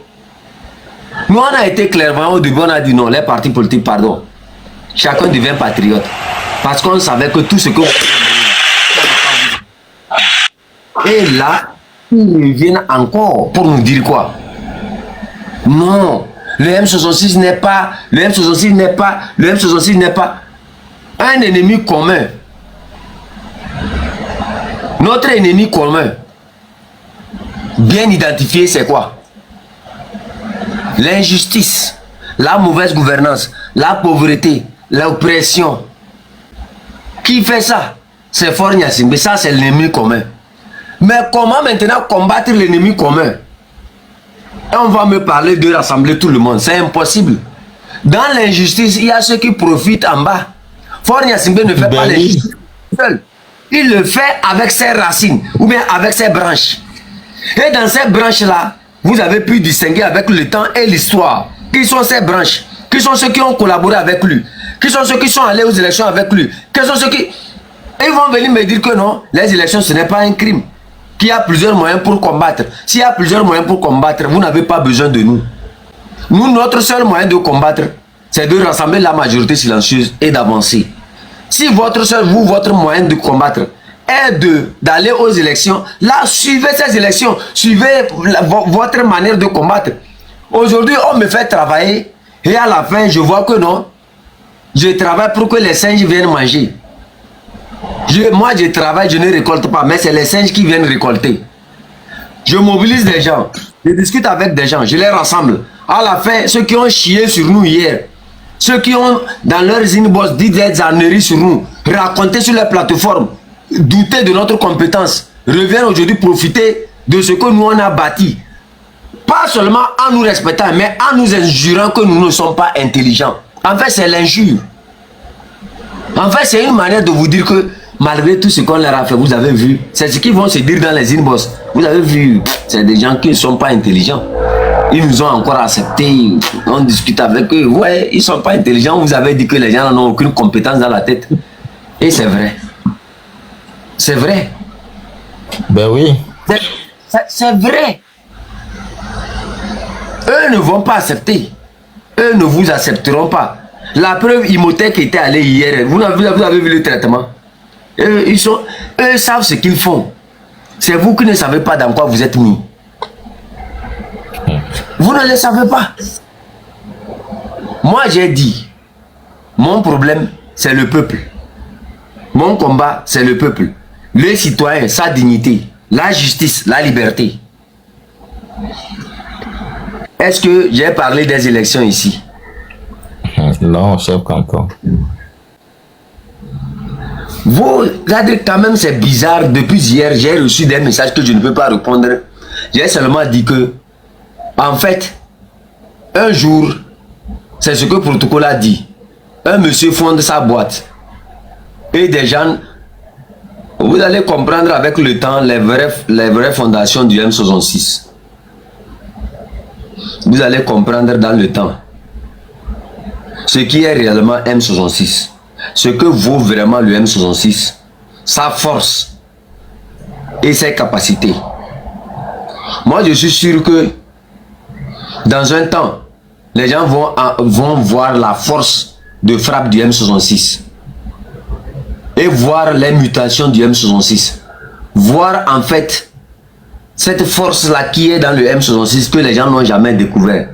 Nous, on a été clairement au début, on a dit non, les partis politiques, pardon. Chacun devient patriote. Parce qu'on savait que tout ce que... Et là, ils viennent encore pour nous dire quoi? Non, le M66 n'est pas, le M66 n'est pas, le M66 n'est pas un ennemi commun. Notre ennemi commun, bien identifié, c'est quoi? L'injustice, la mauvaise gouvernance, la pauvreté, l'oppression. Qui fait ça? C'est Faure Gnassingbé, ça c'est l'ennemi commun. Mais comment maintenant combattre l'ennemi commun? Et on va me parler de rassembler tout le monde, c'est impossible. Dans l'injustice, il y a ceux qui profitent en bas. Faure Gnassingbé ne fait pas l'injustice seul. Il le fait avec ses racines ou bien avec ses branches. Et dans ces branches-là, vous avez pu distinguer avec le temps et l'histoire qui sont ces branches, qui sont ceux qui ont collaboré avec lui, qui sont ceux qui sont allés aux élections avec lui, qui sont ceux qui... Ils vont venir me dire que non, les élections ce n'est pas un crime, qu'il y a plusieurs moyens pour combattre. S'il y a plusieurs moyens pour combattre, vous n'avez pas besoin de nous. Nous, notre seul moyen de combattre, c'est de rassembler la majorité silencieuse et d'avancer. Si votre moyen de combattre est d'aller aux élections, là, suivez ces élections, suivez votre manière de combattre. Aujourd'hui, on me fait travailler et à la fin, je vois que non, je travaille pour que les singes viennent manger. Moi, je travaille, je ne récolte pas, mais c'est les singes qui viennent récolter. Je mobilise des gens, je discute avec des gens, je les rassemble. À la fin, ceux qui ont chié sur nous hier, ceux qui ont, dans leurs inbox, dit des âneries sur nous, raconté sur les plateformes, douter de notre compétence, reviennent aujourd'hui profiter de ce que nous on a bâti. Pas seulement en nous respectant, mais en nous injurant que nous ne sommes pas intelligents. En fait, c'est l'injure. En fait, c'est une manière de vous dire que malgré tout ce qu'on leur a fait, vous avez vu, c'est ce qu'ils vont se dire dans les inbox. Vous avez vu, c'est des gens qui ne sont pas intelligents. Ils nous ont encore accepté, on discute avec eux. Ouais, ils ne sont pas intelligents. Vous avez dit que les gens n'ont aucune compétence dans la tête. Et c'est vrai. C'est vrai. Ben oui. C'est vrai. Eux ne vont pas accepter. Eux ne vous accepteront pas. La preuve, Imhotep était allé hier. Vous avez vu le traitement. Eux savent ce qu'ils font. C'est vous qui ne savez pas dans quoi vous êtes mis. Vous ne le savez pas. Moi, j'ai dit, mon problème, c'est le peuple. Mon combat, c'est le peuple. Les citoyens, sa dignité, la justice, la liberté. Est-ce que j'ai parlé des élections ici? Non, chef canton. Vous regardez quand même, c'est bizarre. Depuis hier, j'ai reçu des messages que je ne peux pas répondre. J'ai seulement dit que, en fait, un jour, c'est ce que le protocole a dit. Un monsieur fonde sa boîte. Et des gens, vous allez comprendre avec le temps les vraies fondations du M66. Vous allez comprendre dans le temps ce qui est réellement M66. Ce que vaut vraiment le M66. Sa force et ses capacités. Moi, je suis sûr que dans un temps, les gens vont voir la force de frappe du M66. Et voir les mutations du M66. Voir en fait cette force-là qui est dans le M66 que les gens n'ont jamais découvert.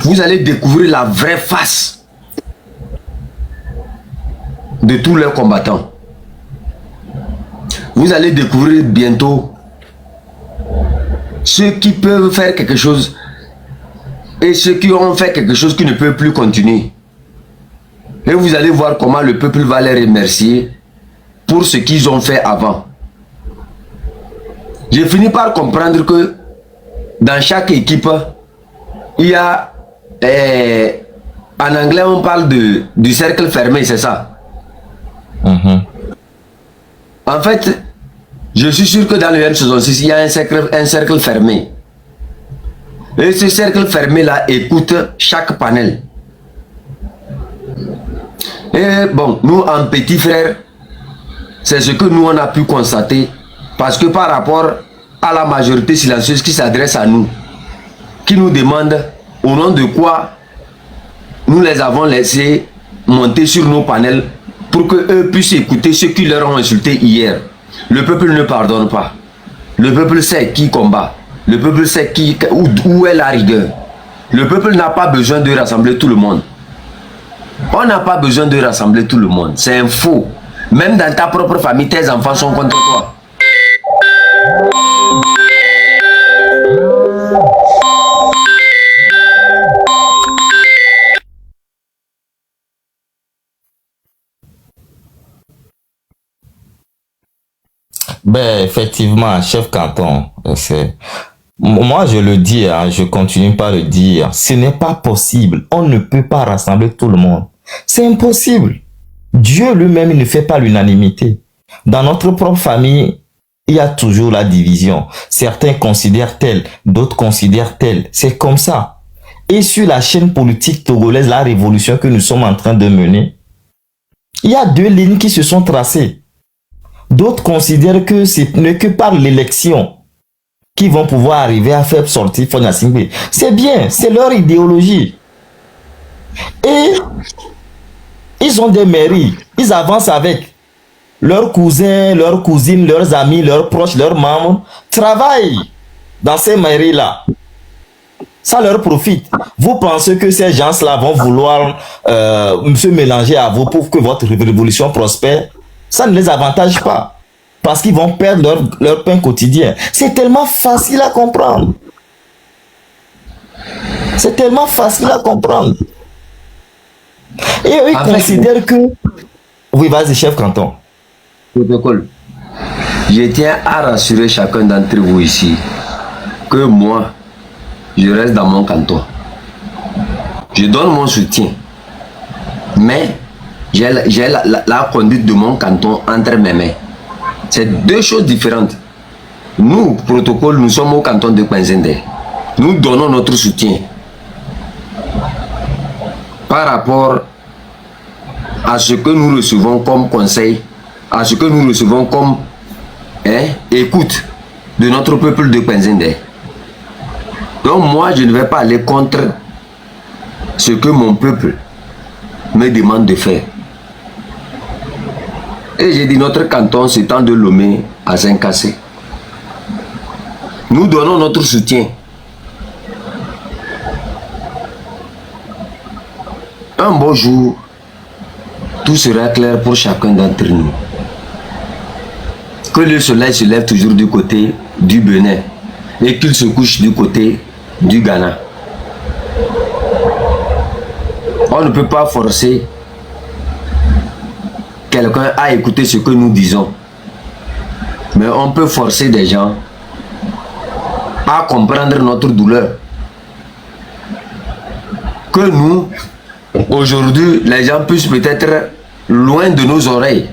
Vous allez découvrir la vraie face de tous leurs combattants. Vous allez découvrir bientôt ceux qui peuvent faire quelque chose et ceux qui ont fait quelque chose qui ne peut plus continuer. Et vous allez voir comment le peuple va les remercier pour ce qu'ils ont fait avant. J'ai fini par comprendre que dans chaque équipe, il y a, en anglais on parle du cercle fermé, c'est ça. En fait, je suis sûr que dans le M66, il y a un cercle fermé. Et ce cercle fermé là écoute chaque panel. Et bon, nous en petit frère, c'est ce que nous on a pu constater. Parce que par rapport à la majorité silencieuse qui s'adresse à nous, qui nous demande au nom de quoi nous les avons laissés monter sur nos panels pour qu'eux puissent écouter ceux qui leur ont insulté hier. Le peuple ne pardonne pas. Le peuple sait qui combat. Le peuple sait où est la rigueur. Le peuple n'a pas besoin de rassembler tout le monde. On n'a pas besoin de rassembler tout le monde. C'est un faux. Même dans ta propre famille, tes enfants sont contre toi. Ben, effectivement, chef canton, moi je le dis, hein, je continue pas le dire, ce n'est pas possible. On ne peut pas rassembler tout le monde. C'est impossible. Dieu lui-même ne fait pas l'unanimité. Dans notre propre famille, il y a toujours la division. Certains considèrent tel, d'autres considèrent tel. C'est comme ça. Et sur la chaîne politique togolaise, la révolution que nous sommes en train de mener, il y a deux lignes qui se sont tracées. D'autres considèrent que ce n'est que par l'élection qu'ils vont pouvoir arriver à faire sortir Fonia Singbe. C'est bien, c'est leur idéologie. Et ils ont des mairies, ils avancent avec leurs cousins, leurs cousines, leurs amis, leurs proches, leurs membres, travaillent dans ces mairies-là. Ça leur profite. Vous pensez que ces gens-là vont vouloir se mélanger à vous pour que votre révolution prospère? Ça ne les avantage pas. Parce qu'ils vont perdre leur pain quotidien. C'est tellement facile à comprendre. C'est tellement facile à comprendre. Et eux, ils considèrent que... Oui, vas-y, chef canton. Protocole. Je tiens à rassurer chacun d'entre vous ici que moi, je reste dans mon canton. Je donne mon soutien. Mais j'ai la conduite de mon canton entre mes mains. C'est deux choses différentes. Nous, protocole, nous sommes au canton de Kwenzende. Nous donnons notre soutien par rapport à ce que nous recevons comme conseil, à ce que nous recevons comme écoute de notre peuple de Kwenzende. Donc moi, je ne vais pas aller contre ce que mon peuple me demande de faire. Et j'ai dit, notre canton s'étend de Lomé à Saint-Cassé. Nous donnons notre soutien. Un beau jour, tout sera clair pour chacun d'entre nous. Que le soleil se lève toujours du côté du Bénin et qu'il se couche du côté du Ghana. On ne peut pas forcer quelqu'un à écouter ce que nous disons. Mais on peut forcer des gens à comprendre notre douleur. Que nous, aujourd'hui, les gens puissent peut-être loin de nos oreilles,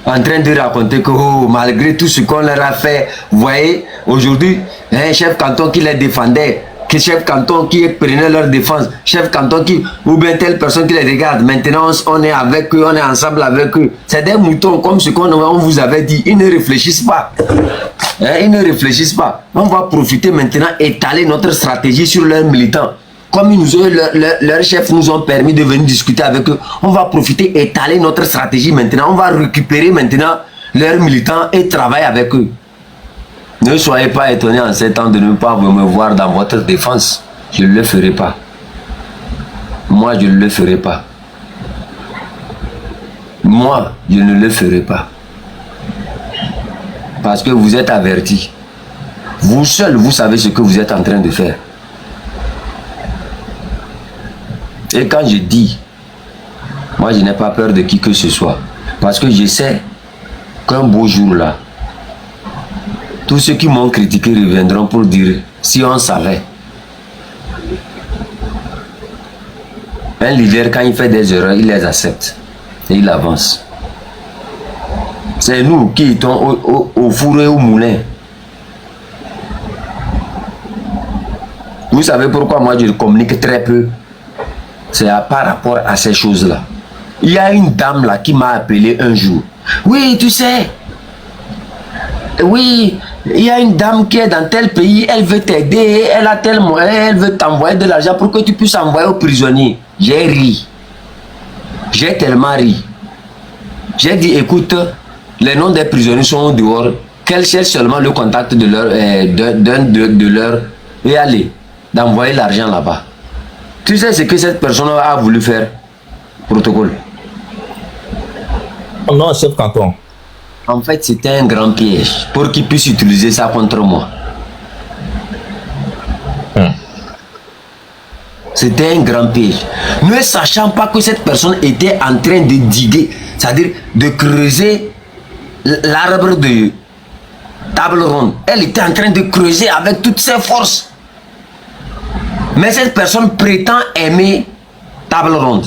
en train de raconter que malgré tout ce qu'on leur a fait, vous voyez, aujourd'hui, un chef canton qui les défendait, que chef canton qui prenait leur défense, chef canton qui, ou bien telle personne qui les regarde, maintenant on est avec eux, on est ensemble avec eux. C'est des moutons comme ce qu'on vous avait dit, ils ne réfléchissent pas. Ils ne réfléchissent pas. On va profiter maintenant, étaler notre stratégie sur leurs militants. Comme leurs chefs nous ont permis de venir discuter avec eux, on va profiter, étaler notre stratégie maintenant. On va récupérer maintenant leurs militants et travailler avec eux. Ne soyez pas étonnés en ces temps de ne pas me voir dans votre défense. Je ne le ferai pas. Moi, je ne le ferai pas. Moi, je ne le ferai pas. Parce que vous êtes avertis. Vous seul, vous savez ce que vous êtes en train de faire. Et quand je dis, moi je n'ai pas peur de qui que ce soit. Parce que je sais qu'un beau jour là, tous ceux qui m'ont critiqué reviendront pour dire, si on savait. Un leader, quand il fait des erreurs, il les accepte. Et il avance. C'est nous qui étions au four et au moulin. Vous savez pourquoi moi je communique très peu? C'est par rapport à ces choses-là. Il y a une dame là qui m'a appelé un jour. Oui, tu sais. Oui, il y a une dame qui est dans tel pays, elle veut t'aider, elle a tel moyen, elle veut t'envoyer de l'argent pour que tu puisses envoyer aux prisonniers. J'ai ri. J'ai tellement ri. J'ai dit, écoute, les noms des prisonniers sont au dehors, qu'elle cherche seulement le contact de leur, de leur, et allez, d'envoyer l'argent là-bas. Tu sais ce que cette personne a voulu faire? Protocole. Non, chef canton. En fait, c'était un grand piège pour qu'il puisse utiliser ça contre moi. C'était un grand piège. Ne sachant pas que cette personne était en train de diguer, c'est-à-dire de creuser l'arbre de table ronde. Elle était en train de creuser avec toutes ses forces. Mais cette personne prétend aimer table ronde.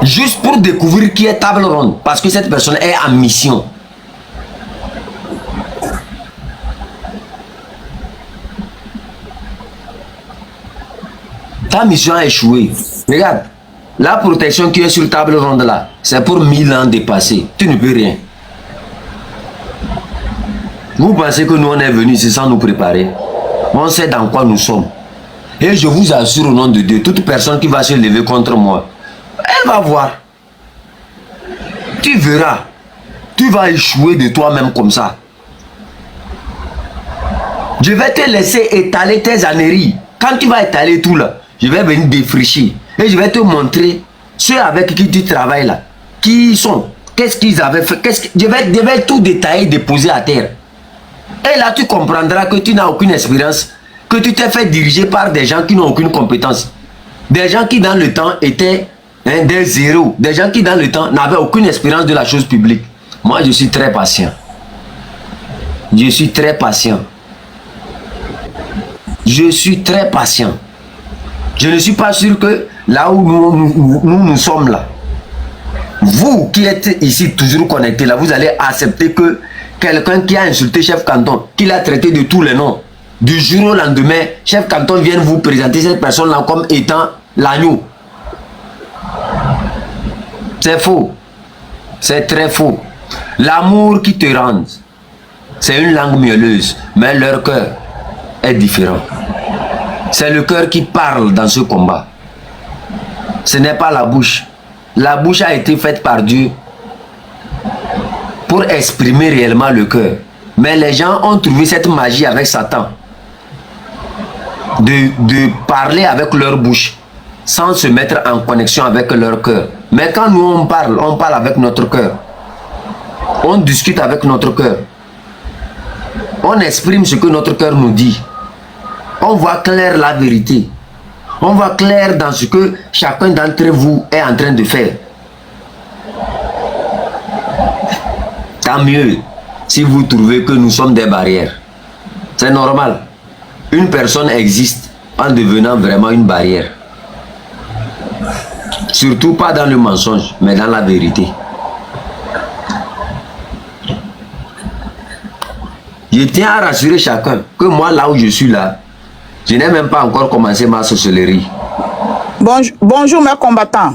Juste pour découvrir qui est table ronde. Parce que cette personne est en mission. Ta mission a échoué. Regarde. La protection qui est sur table ronde là, c'est pour 1000 ans dépassés. Tu ne peux rien. Vous pensez que nous on est venus ici sans nous préparer? On sait dans quoi nous sommes. Et je vous assure au nom de Dieu, toute personne qui va se lever contre moi, elle va voir. Tu verras. Tu vas échouer de toi-même comme ça. Je vais te laisser étaler tes âneries. Quand tu vas étaler tout là, je vais venir défricher. Et je vais te montrer ceux avec qui tu travailles là. Qui ils sont. Qu'est-ce qu'ils avaient fait. Je vais tout détailler, déposer à terre. Et là, tu comprendras que tu n'as aucune expérience, que tu t'es fait diriger par des gens qui n'ont aucune compétence. Des gens qui, dans le temps, étaient hein, des zéros, des gens qui dans le temps n'avaient aucune expérience de la chose publique. Moi, je suis très patient. Je suis très patient. Je suis très patient. Je ne suis pas sûr que là où nous sommes là, vous qui êtes ici toujours connectés là, vous allez accepter que quelqu'un qui a insulté chef canton, qui l'a traité de tous les noms, du jour au lendemain, chef canton vient vous présenter cette personne-là comme étant l'agneau. C'est faux. C'est très faux. L'amour qui te rend, c'est une langue mielleuse, mais leur cœur est différent. C'est le cœur qui parle dans ce combat. Ce n'est pas la bouche. La bouche a été faite par Dieu pour exprimer réellement le cœur. Mais les gens ont trouvé cette magie avec Satan. De parler avec leur bouche sans se mettre en connexion avec leur cœur. Mais quand nous on parle avec notre cœur. On discute avec notre cœur. On exprime ce que notre cœur nous dit. On voit clair la vérité. On voit clair dans ce que chacun d'entre vous est en train de faire. Tant mieux si vous trouvez que nous sommes des barrières. C'est normal. Une personne existe en devenant vraiment une barrière. Surtout pas dans le mensonge, mais dans la vérité. Je tiens à rassurer chacun que moi, là où je suis là, je n'ai même pas encore commencé ma sorcellerie. Bonjour mes combattants.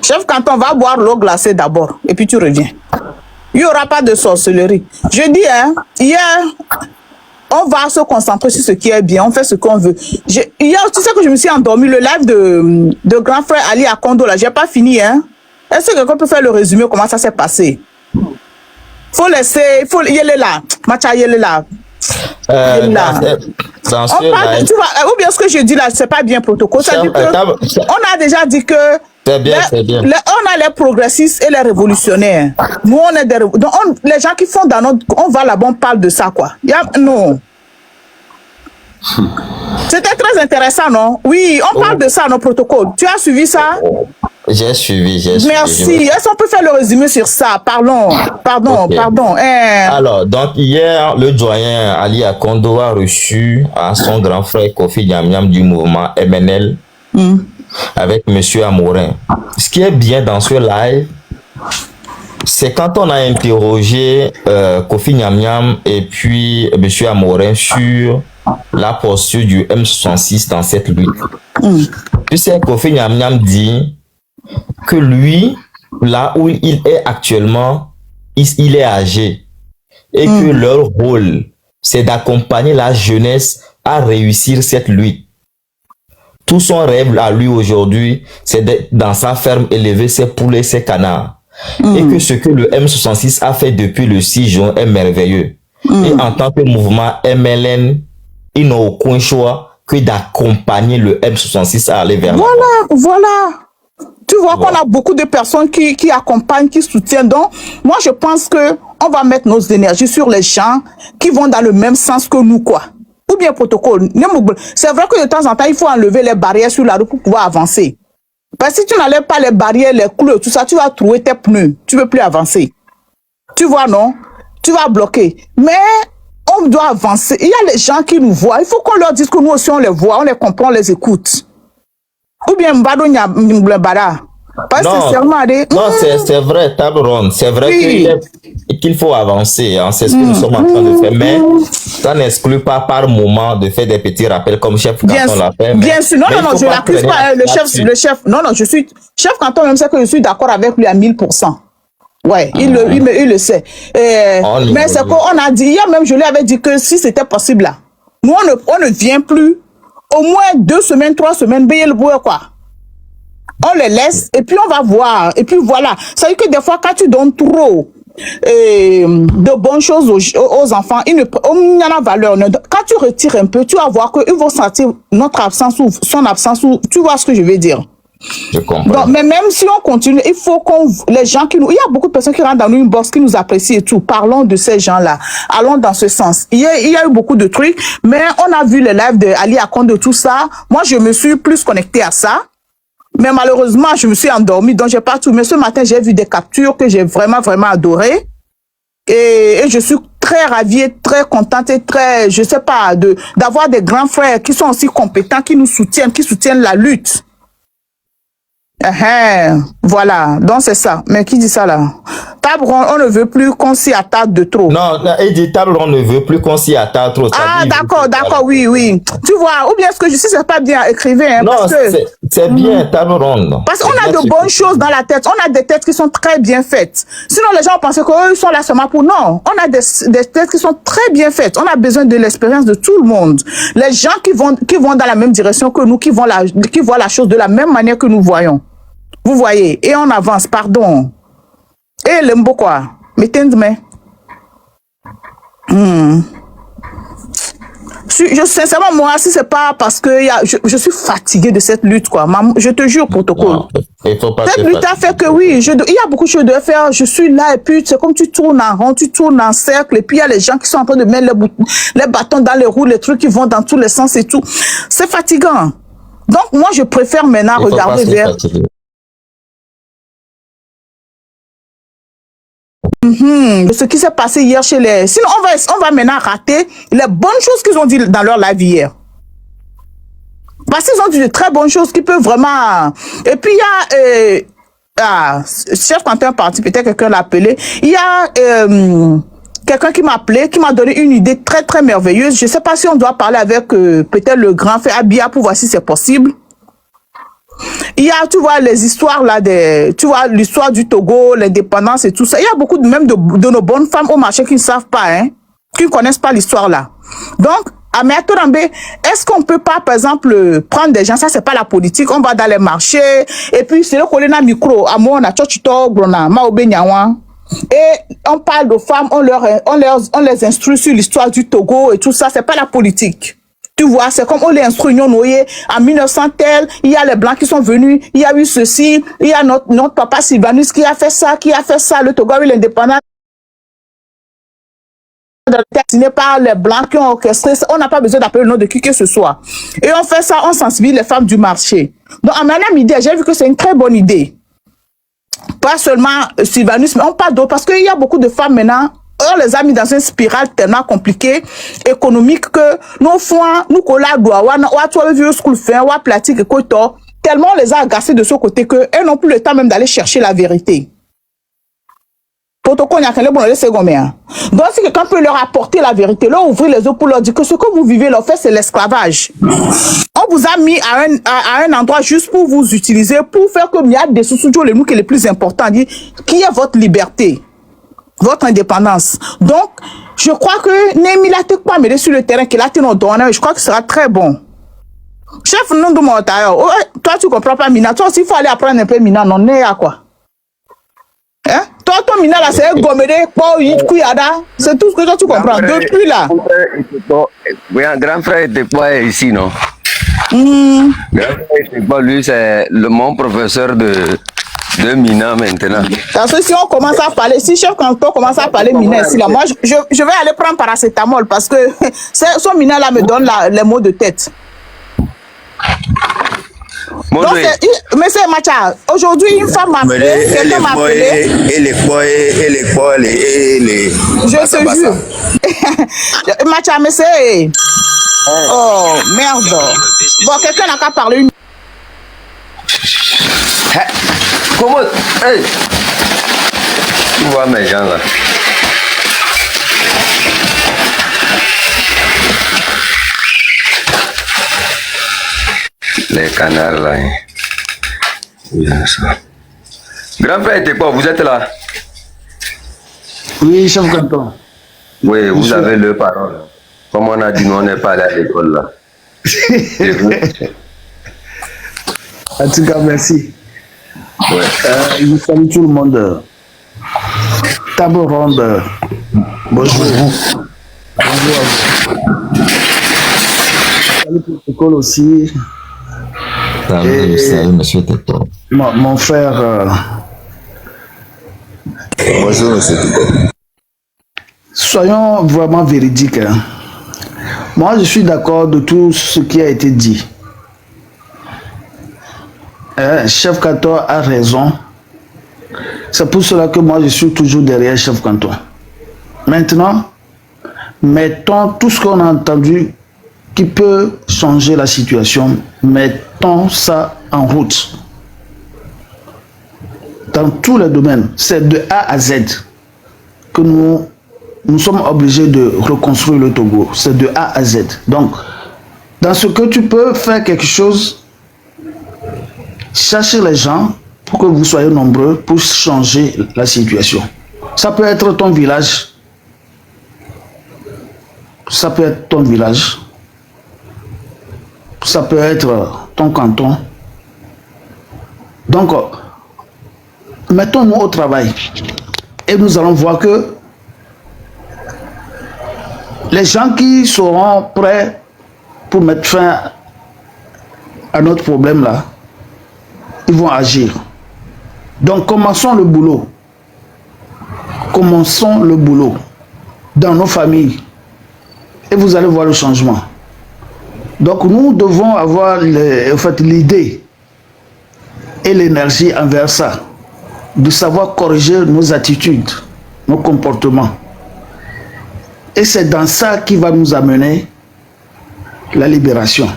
Chef Canton va boire l'eau glacée d'abord et puis tu reviens. Il n'y aura pas de sorcellerie. Je dis, hein, hier, on va se concentrer sur ce qui est bien, on fait ce qu'on veut. Hier, tu sais que je me suis endormi, le live de grand frère Ali Akondo, là, j'ai pas fini, hein. Est-ce que quelqu'un peut faire le résumé, comment ça s'est passé? Faut laisser, il est là, Macha, il est là. Dans ce live, tu vois, ou bien ce que je dis là, c'est pas bien protocole. Ça dit que, on a déjà dit que c'est bien, c'est bien. On a les progressistes et les révolutionnaires. Nous, on est des donc les gens qui font dans notre... On va là-bas, on parle de ça, quoi. Non. C'était très intéressant, non? Oui, on parle de ça, nos protocoles. Tu as suivi ça? J'ai suivi. Merci. Est-ce qu'on peut faire le résumé sur ça? Pardon. Alors, donc hier, le doyen Ali Akondo a reçu à son grand frère Kofi Nyam du mouvement MNL avec Monsieur Amorin. Ce qui est bien dans ce live, c'est quand on a interrogé Kofi Nyam et puis Monsieur Amorin sur la posture du M66 dans cette lutte. Tu sais, Kofi Nyam dit que lui, là où il est actuellement, il est âgé et que leur rôle, c'est d'accompagner la jeunesse à réussir cette lutte. Tout son rêve à lui aujourd'hui, c'est d'être dans sa ferme élever ses poulets, ses canards. Et que ce que le M66 a fait depuis le 6 juin est merveilleux. Et en tant que mouvement MLN, ils n'ont aucun choix que d'accompagner le M66 à aller vers Voilà. Tu vois qu'on a beaucoup de personnes qui accompagnent, qui soutiennent. Donc, moi, je pense que on va mettre nos énergies sur les gens qui vont dans le même sens que nous, quoi. Ou bien protocole. C'est vrai que de temps en temps, il faut enlever les barrières sur la route pour pouvoir avancer. Parce que si tu n'enlèves pas les barrières, les clous, tout ça, tu vas trouver tes pneus. Tu ne peux plus avancer. Tu vois, non? Tu vas bloquer. Mais on doit avancer. Il y a les gens qui nous voient. Il faut qu'on leur dise que nous aussi, on les voit, on les comprend, on les écoute. Ou bien Mbado Nyambara. Pas sincèrement. Non, c'est vrai, table ronde. C'est vrai qu'il faut avancer. Hein, c'est ce que nous sommes en train de faire. Mais ça n'exclut pas par moment de faire des petits rappels comme chef canton l'a fait. Bien sûr. Non, je l'accuse pas. Le chef. Non, je suis. Chef canton, même sait que je suis d'accord avec lui à 1000%. Ouais, il le sait. Mais c'est qu'on a dit, hier même, je lui avais dit que si c'était possible là, nous, on ne vient plus. Au moins 2 semaines, 3 semaines, payer le bois, quoi. On les laisse et puis on va voir. Et puis voilà. Ça veut dire que des fois, quand tu donnes trop de bonnes choses aux enfants, il y en a valeur. Quand tu retires un peu, tu vas voir qu'ils vont sentir notre absence ou son absence. Ou, tu vois ce que je veux dire? Je comprends. Donc, mais même si on continue, il faut les gens qui nous... Il y a beaucoup de personnes qui rentrent dans une box, qui nous apprécient et tout. Parlons de ces gens-là. Allons dans ce sens. Il y a eu beaucoup de trucs, mais on a vu les lives de Ali Akondo, tout ça. Moi, je me suis plus connecté à ça. Mais malheureusement, je me suis endormie, donc j'ai pas tout. Mais ce matin, j'ai vu des captures que j'ai vraiment, vraiment adorées. Et je suis très ravie, très contente et très, je sais pas, d'avoir des grands frères qui sont aussi compétents, qui nous soutiennent, qui soutiennent la lutte. Voilà, donc c'est ça. Mais qui dit ça là? Table ronde, on ne veut plus qu'on s'y attarde de trop. Non, il dit table ronde ne veut plus qu'on s'y attarde trop. Ah, d'accord, oui. Tu vois, ou bien ce que je sais, c'est pas bien écrivé. Hein, non, c'est bien, table ronde. Parce qu'on a de bonnes choses dans la tête. On a des têtes qui sont très bien faites. Sinon, les gens pensent qu'eux, ils sont là seulement pour... Non, on a des têtes qui sont très bien faites. On a besoin de l'expérience de tout le monde. Les gens qui vont dans la même direction que nous, qui voient la chose de la même manière que nous voyons. Vous voyez, et on avance, pardon. Et le mot quoi? Mettez une main. Sincèrement, moi, si c'est pas parce que je suis fatiguée de cette lutte, quoi. Je te jure, protocole. Cette lutte a fait que oui, il y a beaucoup de choses à faire. Je suis là et puis c'est comme tu tournes en rond, tu tournes en cercle et puis il y a les gens qui sont en train de mettre les bâtons dans les roues, les trucs qui vont dans tous les sens et tout. C'est fatigant. Donc, moi, je préfère maintenant regarder vers... Ce qui s'est passé hier chez les... Sinon, on va maintenant rater les bonnes choses qu'ils ont dit dans leur live hier. Parce qu'ils ont dit de très bonnes choses qui peuvent vraiment... Et puis, il y a... chef Quentin parti, peut-être quelqu'un l'a appelé. Il y a quelqu'un qui m'a appelé, qui m'a donné une idée très, très merveilleuse. Je ne sais pas si on doit parler avec peut-être le grand frère Abia pour voir si c'est possible. Il y a, tu vois, les histoires là, tu vois, l'histoire du Togo, l'indépendance et tout ça. Il y a beaucoup même de nos bonnes femmes au marché qui ne savent pas, hein, qui ne connaissent pas l'histoire là. Donc, à Méatorambe, est-ce qu'on peut pas, par exemple, prendre des gens, ça c'est pas la politique, on va dans les marchés, et puis c'est le collègue micro, à moi, on a Tchochito, Brona, Maobe Nyawan, et on parle de femmes, on les instruit sur l'histoire du Togo et tout ça, c'est pas la politique. Tu vois, c'est comme on les instruit, en 1900 tel, il y a les Blancs qui sont venus, il y a eu ceci, il y a notre papa Sylvanus qui a fait ça, le Togo a eu l'indépendance destiné par les Blancs qui ont orchestré ça. On n'a pas besoin d'appeler le nom de qui que ce soit. Et on fait ça, on sensibilise les femmes du marché. Donc, à madame idée, j'ai vu que c'est une très bonne idée. Pas seulement Sylvanus, mais on parle d'autres, parce qu'il y a beaucoup de femmes maintenant. On les a mis dans une spirale tellement compliquée, économique, que nos fonds, nous tellement on les a agacés de ce côté qu'elles n'ont plus le temps même d'aller chercher la vérité. Donc, si quelqu'un peut leur apporter la vérité, leur ouvrir les yeux pour leur dire que ce que vous vivez, leur fait, c'est l'esclavage. On vous a mis à un endroit juste pour vous utiliser, pour faire comme il y a des sous-sous les nous qui est le plus important, qui est votre liberté. Votre indépendance. Donc, je crois que Némi l'a pas mêlé sur le terrain qu'il a tenu au donné, je crois que ce sera très bon. Chef, non de mon tailleur. Toi, tu comprends pas Mina. Toi aussi, il faut aller apprendre un peu Mina. Non, n'est à quoi? Hein? Toi, ton Mina là, c'est gommé, c'est tout ce que toi, tu comprends. Depuis là. Oui, un grand frère était pas ici, non? Grand frère était pas, lui, c'est mon professeur de Mina maintenant. Parce que si on commence à parler, si chef canton commence à parler Mina ici là, moi je vais aller prendre paracétamol parce que son Mina là me donne les maux de tête. Donc, monsieur Macha, aujourd'hui une femme m'a appelé, quelqu'un m'a appelé. Je te jure. Macha, monsieur. Oh merde. Bon, quelqu'un n'a qu'à parler une. Comment? Hey! Tu vois mes gens là. Les canards là. Bien ça. Grand frère était quoi? Vous êtes là? Oui, chef canton. Oui, vous avez le parole. Comme on a dit, nous on n'est pas allé à l'école là. En tout cas, merci. Ouais. Je salue tout le monde. Table ronde. Bonjour. Bonjour à vous. Salut protocole aussi. Salut, monsieur Teto. Mon frère. Bonjour, monsieur Teto. Soyons vraiment véridiques. Hein. Moi, je suis d'accord de tout ce qui a été dit. Chef Canton a raison. C'est pour cela que moi je suis toujours derrière Chef Canton. Maintenant, mettons tout ce qu'on a entendu qui peut changer la situation, mettons ça en route. Dans tous les domaines, c'est de A à Z que nous sommes obligés de reconstruire le Togo. C'est de A à Z. Donc, dans ce que tu peux faire quelque chose, chercher les gens pour que vous soyez nombreux pour changer la situation. Ça peut être ton village. Ça peut être ton village. Ça peut être ton canton. Donc, mettons-nous au travail. Et nous allons voir que les gens qui seront prêts pour mettre fin à notre problème là, ils vont agir. Donc commençons le boulot. Commençons le boulot dans nos familles. Et vous allez voir le changement. Donc nous devons avoir l'idée et l'énergie envers ça. De savoir corriger nos attitudes, nos comportements. Et c'est dans ça qui va nous amener la libération.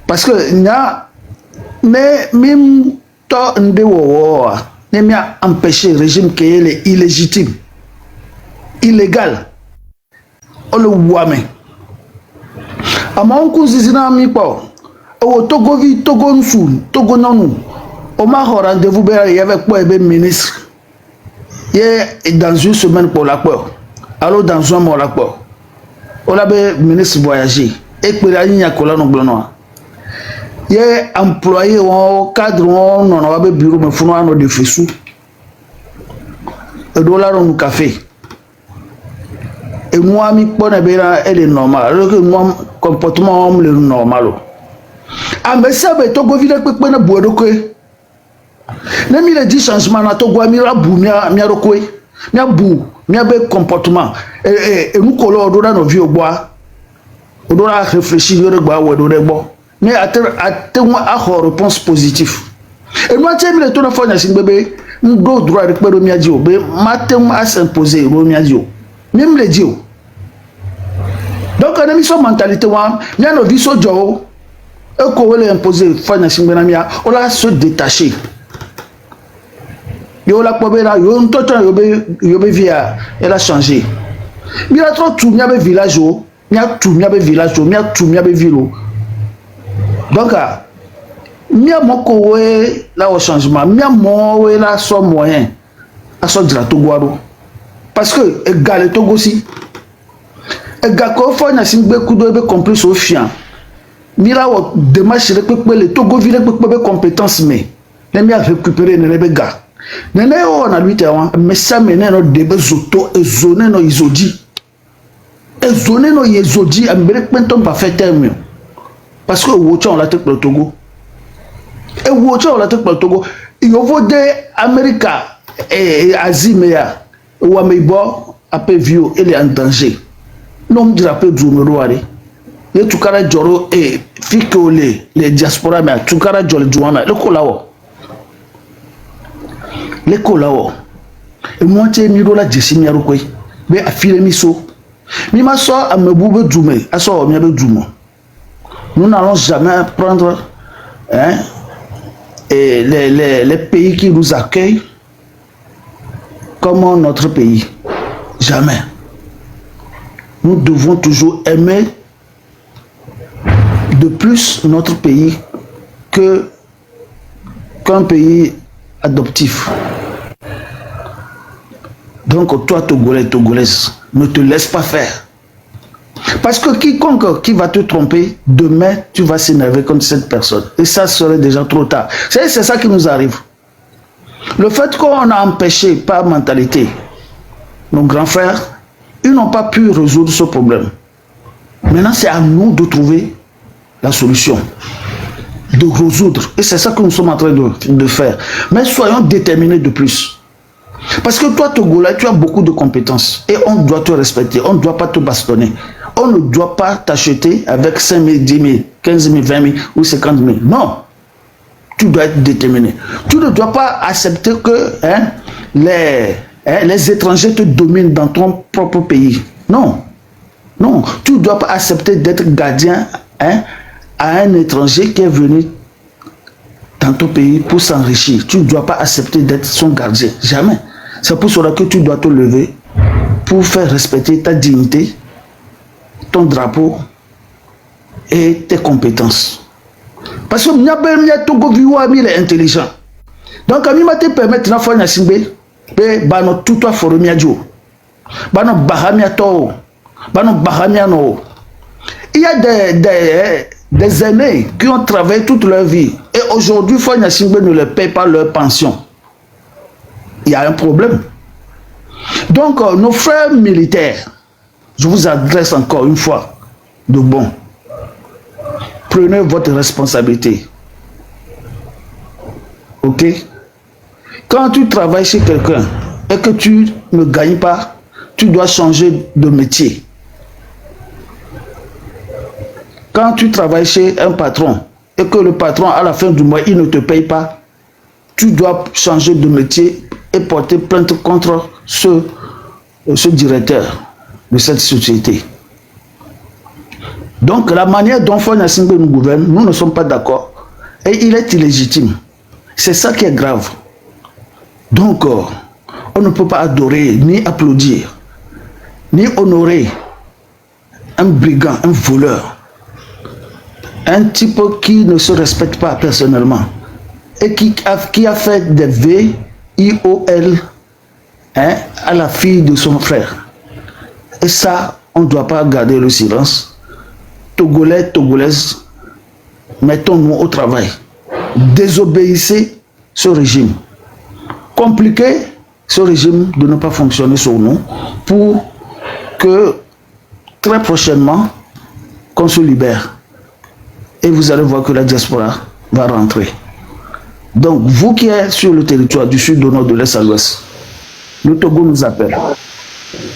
Parce que même empêcher le régime qui est illégitime, illégal, on le voit même. À mon cousin, au Togo vi Togo nsu Togo nanu on m'a rendez-vous avec quoi le ministre hier dans une semaine pour la peur alors dans un mois la peur on a le ministre voyager et que la ligne à cola non blanc hier employé au cadre on a un bureau mais faut nous de fessou et dollar au café et moi mi bonne bela elle est normale alors que moi comportement le normal. Ah mais ça va Togo vile pepe na boedokoe. Ne mi le dit changement na Togo mi ra bu mi rokoe. Mi bu mi be comportement et nous kolo odora no vi ogba. Odora réfléchir yo gba we do regbo. Mais attends a réponse positive. Et moi tu mi le to na fo na sin bebe ndo droit de pe do mi aji o be matem a s'imposer ro mi aji o. Mi me le dit o. Donc on a mis son mentalité wa mi no vi so jo. Et qu'on veut imposer, on a se détacher. Yo la pobe là, yo yobe via, elle a changé. Il a trop tout, il y a des villages, il y a tout, il y a des villages, il y a tout, il y a des villes. Donc, il y a mon courrier là au changement, il y a mon là son moyen à son de la Togo. Parce que, égal le Togo aussi, égal qu'on fait un signe beaucoup de complices au chien. Mira o démarche le Togo ville pe compétence mais les mi a récupérer ne les gars nene on a lui terrain mais ça mène no débat zoto et zoné no izodi et zoné no izodi a mbere penton pas fait terme parce que wocha on la tête pour le Togo et wocha on la tête pour le Togo il faut de America et Asie mais ou ameibo a peu vieux il est en danger non me dira peu zoumero aller et tout cara joro et fiko les diaspora mais tout cara jolo juana le kolao et moi tu mi do la jesi mi aroko be afile mi so mi ma so amebube djume aso mi abe djumo nous n'allons jamais prendre et les pays qui nous accueillent comme notre pays jamais. Nous devons toujours aimer de plus notre pays qu'un pays adoptif. Donc toi, Togolais, Togolaise, ne te laisse pas faire. Parce que quiconque qui va te tromper, demain, tu vas s'énerver contre cette personne. Et ça serait déjà trop tard. C'est ça qui nous arrive. Le fait qu'on a empêché par mentalité nos grands frères, ils n'ont pas pu résoudre ce problème. Maintenant, c'est à nous de trouver la solution, de résoudre. Et c'est ça que nous sommes en train de faire. Mais soyons déterminés de plus. Parce que toi, Togolais, tu as beaucoup de compétences. Et on doit te respecter. On ne doit pas te bastonner. On ne doit pas t'acheter avec 5 000, 10 000. 15 000, 20 000 ou 50 000. Non. Tu dois être déterminé. Tu ne dois pas accepter que les étrangers te dominent dans ton propre pays. Non. Non. Tu ne dois pas accepter d'être gardien à un étranger qui est venu dans ton pays pour s'enrichir. Tu ne dois pas accepter d'être son gardien. Jamais. C'est pour cela que tu dois te lever pour faire respecter ta dignité, ton drapeau et tes compétences. Parce que il est intelligent. Donc, il m'a permis de faire un simbe, tout toi forumia dio, bano bahamia to, bano bahamia no. Il y a des aînés qui ont travaillé toute leur vie et aujourd'hui, Fonya Simbe ne leur paye pas leur pension. Il y a un problème. Donc, nos frères militaires, je vous adresse encore une fois de bon. Prenez votre responsabilité. Ok? Quand tu travailles chez quelqu'un et que tu ne gagnes pas, tu dois changer de métier. Quand tu travailles chez un patron et que le patron, à la fin du mois, il ne te paye pas, tu dois changer de métier et porter plainte contre ce directeur de cette société. Donc, la manière dont Fonya Simbe nous gouverne, nous ne sommes pas d'accord. Et il est illégitime. C'est ça qui est grave. Donc, on ne peut pas adorer, ni applaudir, ni honorer un brigand, un voleur, un type qui ne se respecte pas personnellement et qui a fait des VIOL à la fille de son frère. Et ça, on ne doit pas garder le silence. Togolais, Togolaises, mettons-nous au travail. Désobéissez ce régime. Compliquez ce régime de ne pas fonctionner sur nous pour que très prochainement, qu'on se libère. Et vous allez voir que la diaspora va rentrer. Donc, vous qui êtes sur le territoire du sud, au nord, de l'est à l'ouest, le Togo nous appelle.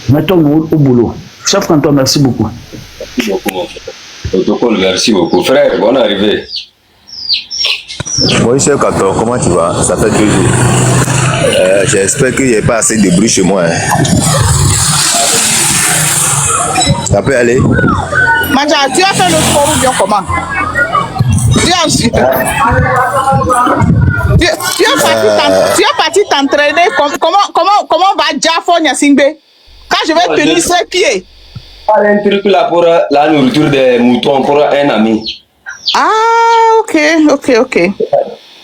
Mettons-nous au boulot. Chef Canton, merci beaucoup. Protocole, merci beaucoup. Frère, bonne arrivée. Oui, chef Canton, comment tu vas? Ça fait 2 jours. J'espère qu'il n'y a pas assez de bruit chez moi. Ça peut aller? Maja, tu as fait le sport ou bien comment? Tu es parti t'entraîner. Comment va Fonya Simbe? Quand je vais tenir ses pieds. Un truc là pour la nourriture des moutons pour un ami. Ah, ok.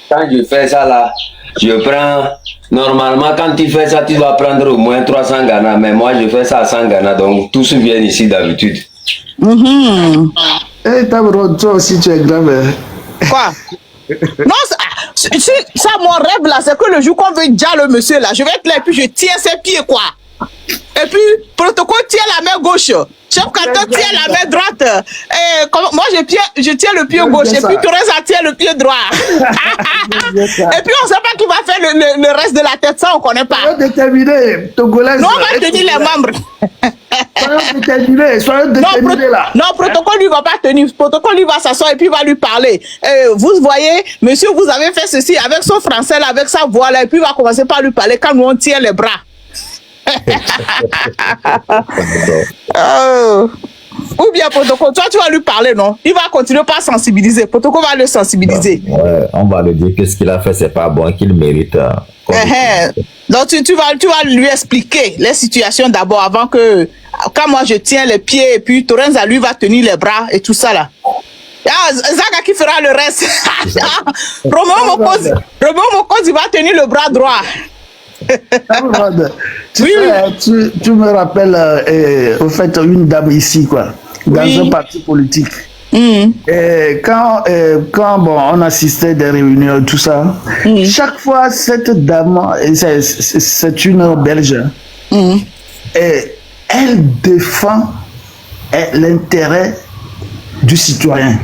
Quand je fais ça là, je prends. Normalement, quand tu fais ça, tu dois prendre au moins 300 Ghana. Mais moi, je fais ça à 100 Ghana. Donc, tous viennent ici d'habitude. Eh, toi aussi, tu es grave. Quoi? Non, ça, mon rêve là, c'est que le jour qu'on veut déjà le monsieur là, je vais être là et puis je tiens ses pieds, quoi. Et puis, protocole tient la main gauche. Chef Canton tient la main droite. Et moi, je tiens le pied gauche. Et puis, Thérèse tient le pied droit. Et puis, on ne sait pas qui va faire le reste de la tête. Ça, on ne connaît pas. Soyons déterminés, Togolais. Non, on va tenir les membres. Soyons déterminés là. Non, protocole lui va pas tenir. Protocole lui va s'asseoir et puis va lui parler. Vous voyez, monsieur, vous avez fait ceci avec son français, là, avec sa voix là. Et puis, il va commencer par lui parler quand nous on tient les bras. Ou bien protocole, toi tu vas lui parler, non? Il va continuer par sensibiliser. Protocole va le sensibiliser. Ouais, on va lui dire que ce qu'il a fait, c'est pas bon, qu'il mérite. Donc tu vas lui expliquer les situations d'abord avant que, quand moi je tiens les pieds et puis Torenza lui va tenir les bras et tout ça là. Zaka qui fera le reste. Romain Mokosi il va tenir le bras droit. Tu me rappelles au fait une dame ici quoi, dans un parti politique. Et quand on assistait des réunions tout ça, chaque fois cette dame, c'est une Belge, et elle défend l'intérêt du citoyen,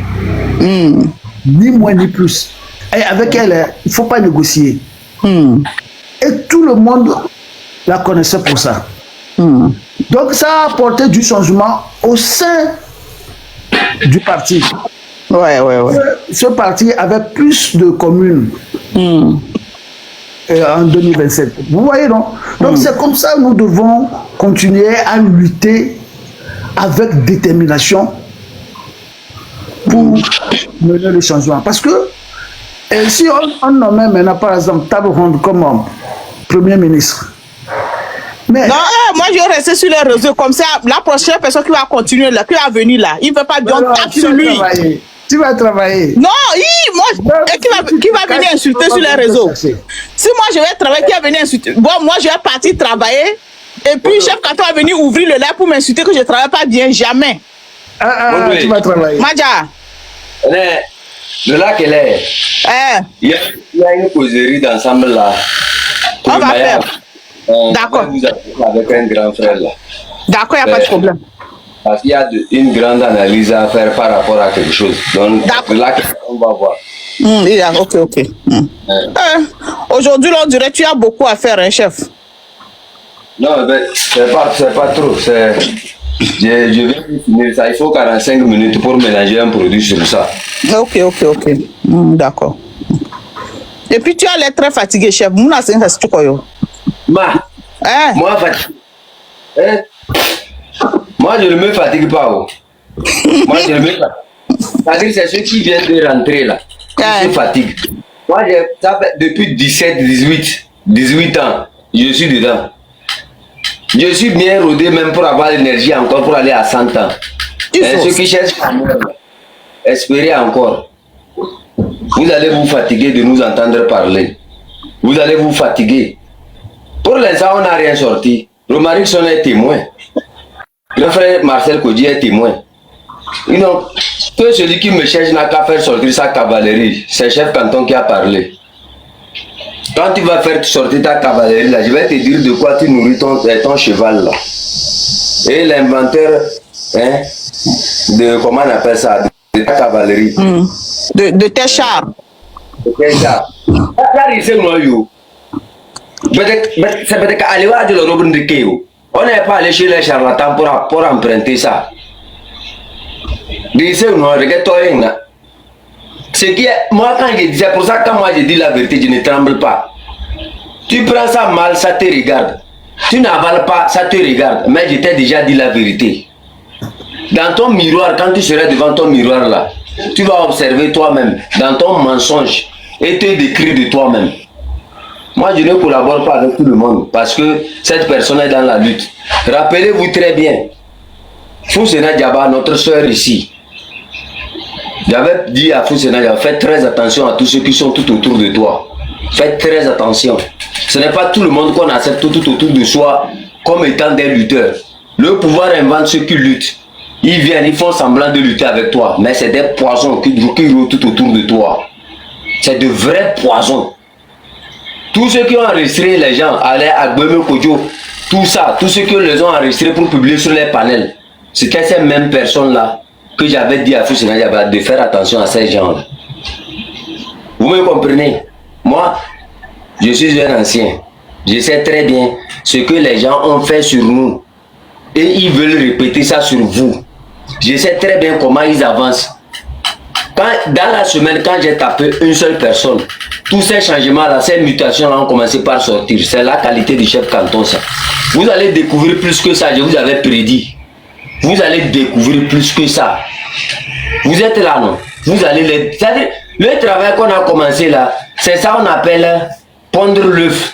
ni moins ni plus. Et avec elle, il ne faut pas négocier. Et tout le monde la connaissait pour ça. Donc ça a apporté du changement au sein du parti. Ouais, ouais, ouais. Ce parti avait plus de communes en 2027. Vous voyez, non? Donc c'est comme ça que nous devons continuer à lutter avec détermination pour mener le changement. Parce que si on nommait maintenant, par exemple, Table Ronde comme Premier ministre, mais... Non, moi je vais rester sur les réseaux comme ça. La prochaine personne qui va continuer là, qui va venir là, il ne veut pas bien taper sur lui. Tu vas travailler. Non, moi, qui va venir insulter sur les réseaux. Si moi je vais travailler, qui va venir insulter? Bon, moi je vais partir travailler. Et puis, chef Kanton va venir ouvrir le lait pour m'insulter que je ne travaille pas bien. Jamais. Tu vas travailler. Madja. Le lac est l'air. Il y a une causerie d'ensemble là. On va faire. D'accord. Vous avec un grand frère là. D'accord, il n'y a pas de problème. Parce qu'il y a une grande analyse à faire par rapport à quelque chose. Donc, là, on va voir. Ok. Aujourd'hui, on dirait que tu as beaucoup à faire, hein, chef. Non, mais c'est pas trop. Je vais finir ça. Il faut 45 minutes pour mélanger un produit sur ça. Ok. D'accord. Et puis, tu as l'air très fatigué, chef. Moi, moi, je ne me fatigue pas. Moi, je ne me fatigue. C'est-à-dire, c'est ceux qui viennent de rentrer là, qui se fatiguent. Moi, ça fait depuis 18 ans, je suis dedans. Je suis bien rodé même pour avoir l'énergie encore pour aller à 100 ans. Ceux qui cherchent à mourir, espérez encore. Vous allez vous fatiguer de nous entendre parler. Vous allez vous fatiguer. Pour l'instant, on n'a rien sorti. Romaric est témoin. Le frère Marcel Kodji est témoin. Que celui qui me cherche n'a qu'à faire sortir sa cavalerie. C'est chef Kanton qui a parlé. Quand tu vas faire sortir ta cavalerie là, je vais te dire de quoi tu nourris ton cheval là. Et l'inventeur, de comment on appelle ça, de ta cavalerie. De tes chars. De tes chars. C'est peut-être qu'aller voir de le Robin de Kéo. On n'est pas allé chez les charlatans pour emprunter ça. Moi, quand je dis, c'est pour ça que quand moi je dis la vérité, je ne tremble pas. Tu prends ça mal, ça te regarde. Tu n'avales pas, ça te regarde. Mais je t'ai déjà dit la vérité. Dans ton miroir, quand tu seras devant ton miroir là, tu vas observer toi-même, dans ton mensonge, et te décrire de toi-même. Moi, je ne collabore pas avec tout le monde parce que cette personne est dans la lutte. Rappelez-vous très bien, Foussena Diaba, notre soeur ici, j'avais dit à Foussena Diaba, faites très attention à tous ceux qui sont tout autour de toi. Faites très attention. Ce n'est pas tout le monde qu'on accepte tout autour de soi comme étant des lutteurs. Le pouvoir invente ceux qui luttent. Ils viennent, ils font semblant de lutter avec toi, mais c'est des poisons qui roulent tout autour de toi. C'est de vrais poisons. Tous ceux qui ont enregistré les gens, allaient à Gbeme Kodjo, tout ça, tous ceux qui les ont enregistrés pour publier sur les panels, c'était ces mêmes personnes-là que j'avais dit à Foussena Diaba de faire attention à ces gens-là. Vous me comprenez? Moi, je suis un ancien. Je sais très bien ce que les gens ont fait sur nous. Et ils veulent répéter ça sur vous. Je sais très bien comment ils avancent. Dans la semaine, quand j'ai tapé une seule personne, tous ces changements-là, ces mutations-là ont commencé par sortir. C'est la qualité du chef Kanton, ça. Vous allez découvrir plus que ça, je vous avais prédit. Vous allez découvrir plus que ça. Vous êtes là, non? Vous allez c'est-à-dire, le travail qu'on a commencé là, c'est ça qu'on appelle pondre l'œuf.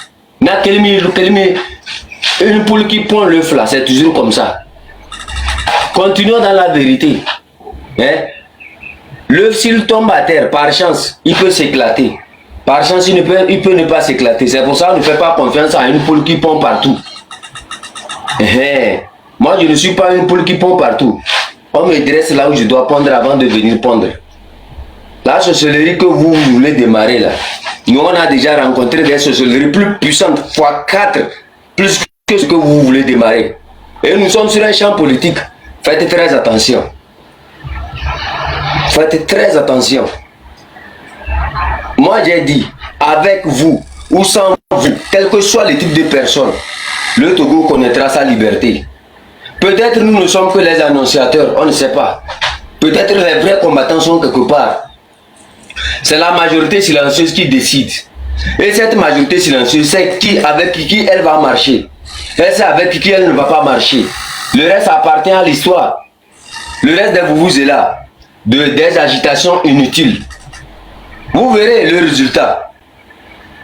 Une poule qui pond l'œuf là, c'est toujours comme ça. Continuons dans la vérité. L'œuf, s'il tombe à terre, par chance, il peut s'éclater. Par chance, il peut ne pas s'éclater. C'est pour ça qu'on ne fait pas confiance à une poule qui pond partout. Moi, je ne suis pas une poule qui pond partout. On me dresse là où je dois pondre avant de venir pondre. La sorcellerie que vous voulez démarrer là, nous on a déjà rencontré des sorcelleries plus puissantes, x4, plus que ce que vous voulez démarrer. Et nous sommes sur un champ politique. Faites très attention. Faites très attention. Moi j'ai dit, avec vous ou sans vous, quel que soit le type de personne, le Togo connaîtra sa liberté. Peut-être nous ne sommes que les annonciateurs, on ne sait pas. Peut-être les vrais combattants sont quelque part. C'est la majorité silencieuse qui décide. Et cette majorité silencieuse, c'est avec qui elle va marcher. Elle sait avec qui elle ne va pas marcher. Le reste appartient à l'histoire. Le reste des vuvuzelas, des agitations inutiles. Vous verrez le résultat.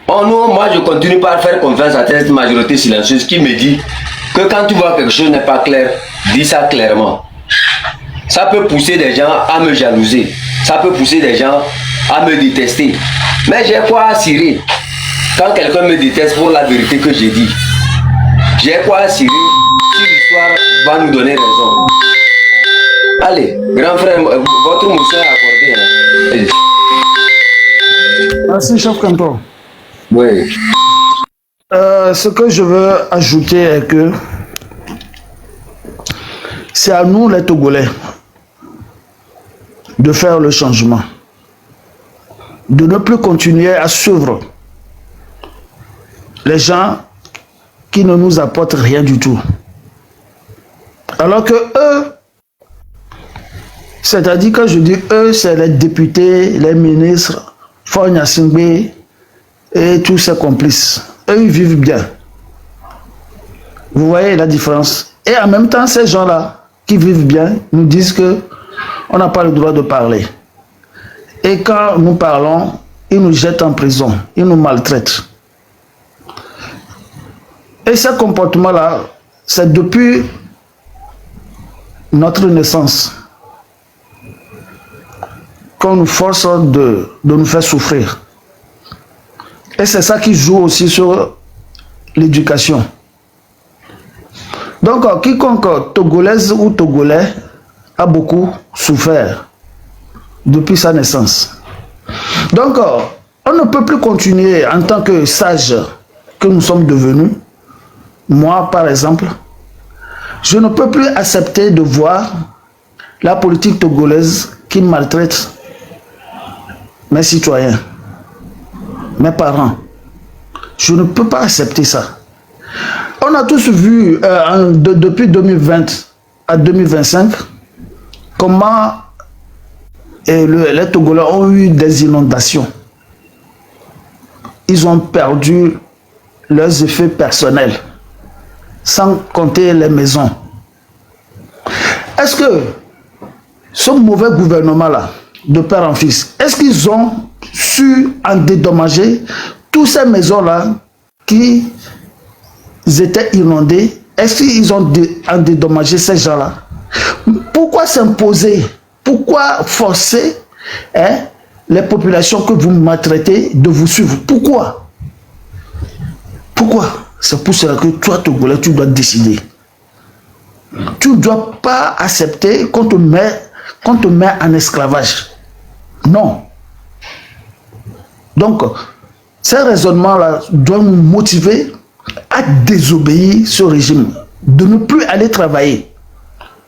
Moi, je continue par faire confiance à cette majorité silencieuse qui me dit que quand tu vois quelque chose n'est pas clair, dis ça clairement. Ça peut pousser des gens à me jalouser. Ça peut pousser des gens à me détester. Mais j'ai quoi à cirer quand quelqu'un me déteste pour la vérité que j'ai dit. J'ai quoi à cirer si l'histoire va nous donner raison. Allez, grand frère, votre motion est accordée. Merci, chef Kanto. Oui. Ce que je veux ajouter est que c'est à nous les Togolais de faire le changement, de ne plus continuer à suivre les gens qui ne nous apportent rien du tout. Alors que eux, c'est-à-dire que je dis eux, c'est les députés, les ministres, Fogna Singbe et tous ses complices. Eux, ils vivent bien. Vous voyez la différence. Et en même temps, ces gens-là qui vivent bien nous disent que on n'a pas le droit de parler. Et quand nous parlons, ils nous jettent en prison, ils nous maltraitent. Et ce comportement-là, c'est depuis notre naissance qu'on nous force de nous faire souffrir. Et c'est ça qui joue aussi sur l'éducation. Donc, quiconque togolaise ou togolais a beaucoup souffert depuis sa naissance. Donc, on ne peut plus continuer en tant que sages que nous sommes devenus. Moi, par exemple, je ne peux plus accepter de voir la politique togolaise qui maltraite mes citoyens, mes parents. Je ne peux pas accepter ça. On a tous vu depuis 2020 à 2025 comment les Togolais ont eu des inondations. Ils ont perdu leurs effets personnels, sans compter les maisons. Est-ce que ce mauvais gouvernement-là, de père en fils, est-ce qu'ils ont su en dédommager toutes ces maisons-là qui étaient inondées? Est-ce qu'ils ont en dédommagé ces gens-là? Pourquoi s'imposer? Pourquoi forcer les populations que vous maltraitez de vous suivre? Pourquoi? Pourquoi? C'est pour cela que toi, Togolais, tu dois décider. Tu ne dois pas accepter qu'on te met en esclavage. Non. Donc, ces raisonnements-là doivent nous motiver à désobéir ce régime, de ne plus aller travailler,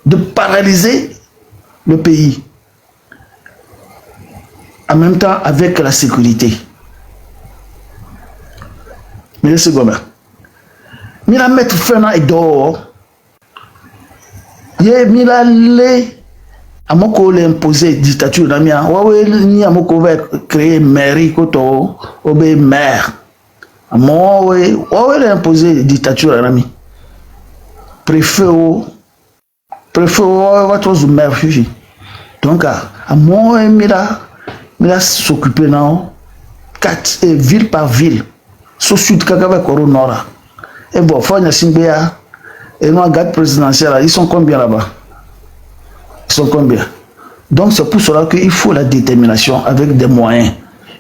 de paralyser le pays, en même temps avec la sécurité. Ministre Goma, Mila mettre fin à dehors, Mila les amoko l'imposer dictature namia, wawe ni amoko va créer mairie koto obe maire, wawe l'imposer dictature nami, préfet va tous maire fifi. Donc à moi Mila s'occuper non, ville par ville, sous sud kakava koro nord. Et bon, Fogna Simbea et nos gardes présidentiels, ils sont combien là-bas? Ils sont combien? Donc c'est pour cela qu'il faut la détermination avec des moyens.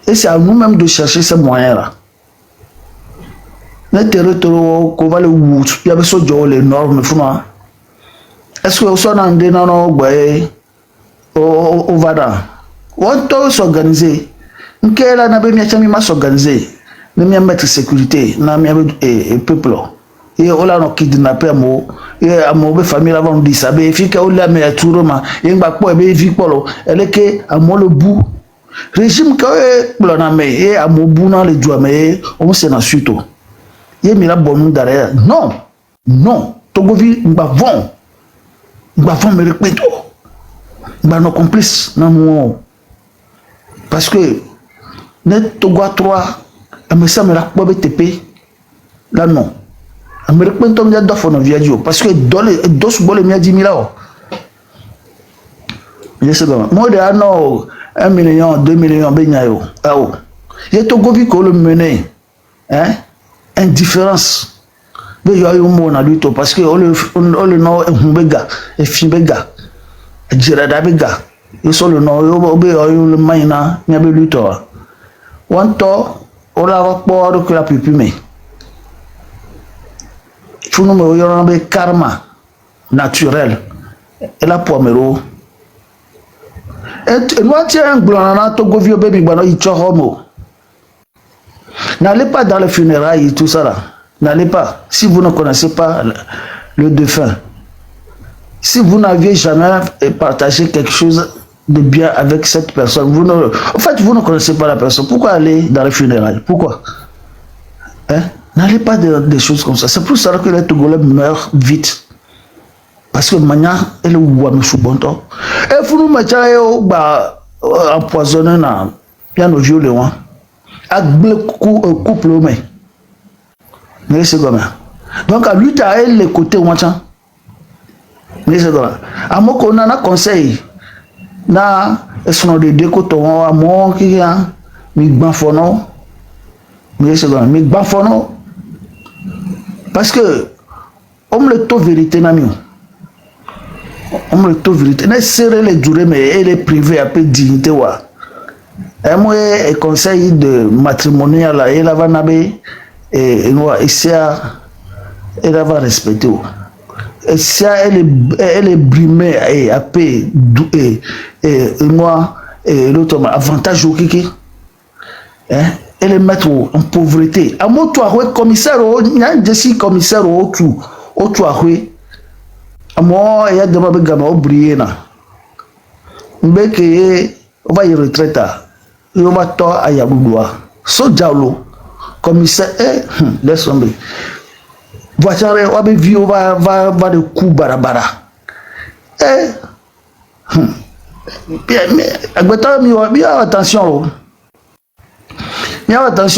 Et c'est à nous-mêmes de chercher ces moyens-là. Est-ce que vous êtes au Vada? On doit s'organiser. On doit s'organiser. Nous avons mettre sécurité, nous avons peuple. Et on a kidnappé à moi, et à mon famille avant de ça, mais il faut que mais tout le monde, il y a pas de vie pour elle est que à moi le bout. Régime que l'on et à mon bout dans les doigts, mais on s'en a suite. Il y a mis la bonne derrière. Non, Togovi, nous avons me répéter. Bah nos complices non parce que net Togo 3 mais ça me la pas BTP là non me reprend me da fo no viadio parce que dos bole mi 10 000 là je sais pas moi de non 1 million 2 millions benyayo ah oh et Togo vi ko le mener hein indifférence mais yo yo mo na lui to parce que on le no humbega e fimbega jirada bega yo so le no yo be yo le maina nya be lui to one to on la va pour que la pipi mais tu nous me yo be karma naturel et la pomero et moi tiens glonana Togo vi be mi gbano icho homo. N'allez pas dans les funérailles et tout ça là. N'allez pas. Si vous ne connaissez pas le défunt. Si vous n'aviez jamais partagé quelque chose de bien avec cette personne, en fait, vous ne connaissez pas la personne. Pourquoi aller dans les funérailles? Pourquoi? Hein? N'allez pas dans des choses comme ça. C'est pour ça que les Togolais meurent vite. Parce que maintenant, elle est où à monsieur Bonto. Et vous nous mettez empoisonné dans bien nos vieux léons. Avec couple mais c'est comme ça. Donc à lui t'as les côtés mais c'est comme ça. À moi qu'on a un conseil na sont des deux côtés à moi qui a mi banfono mais c'est comme ça mi banfono parce que on le taux vérité na mieux on le taux vérité na serrer les durées mais elle est privée à peu dignité wa. Et moi, le conseil de matrimonial, il va naber et ça, elle va respecter. Et ça, elle est brimée et à paix et moi et l'autre avantage au kiki. Elle est mettre en pauvreté. À moi, toi, commissaire, il y a un commissaire au tout, à moi, il y a des gens qui briller là. Mais que on va y retraiter. Il va to ayabudoa so dialo commissaire laisse tomber voiture on va vivre va de coup barabara bien mais mi attention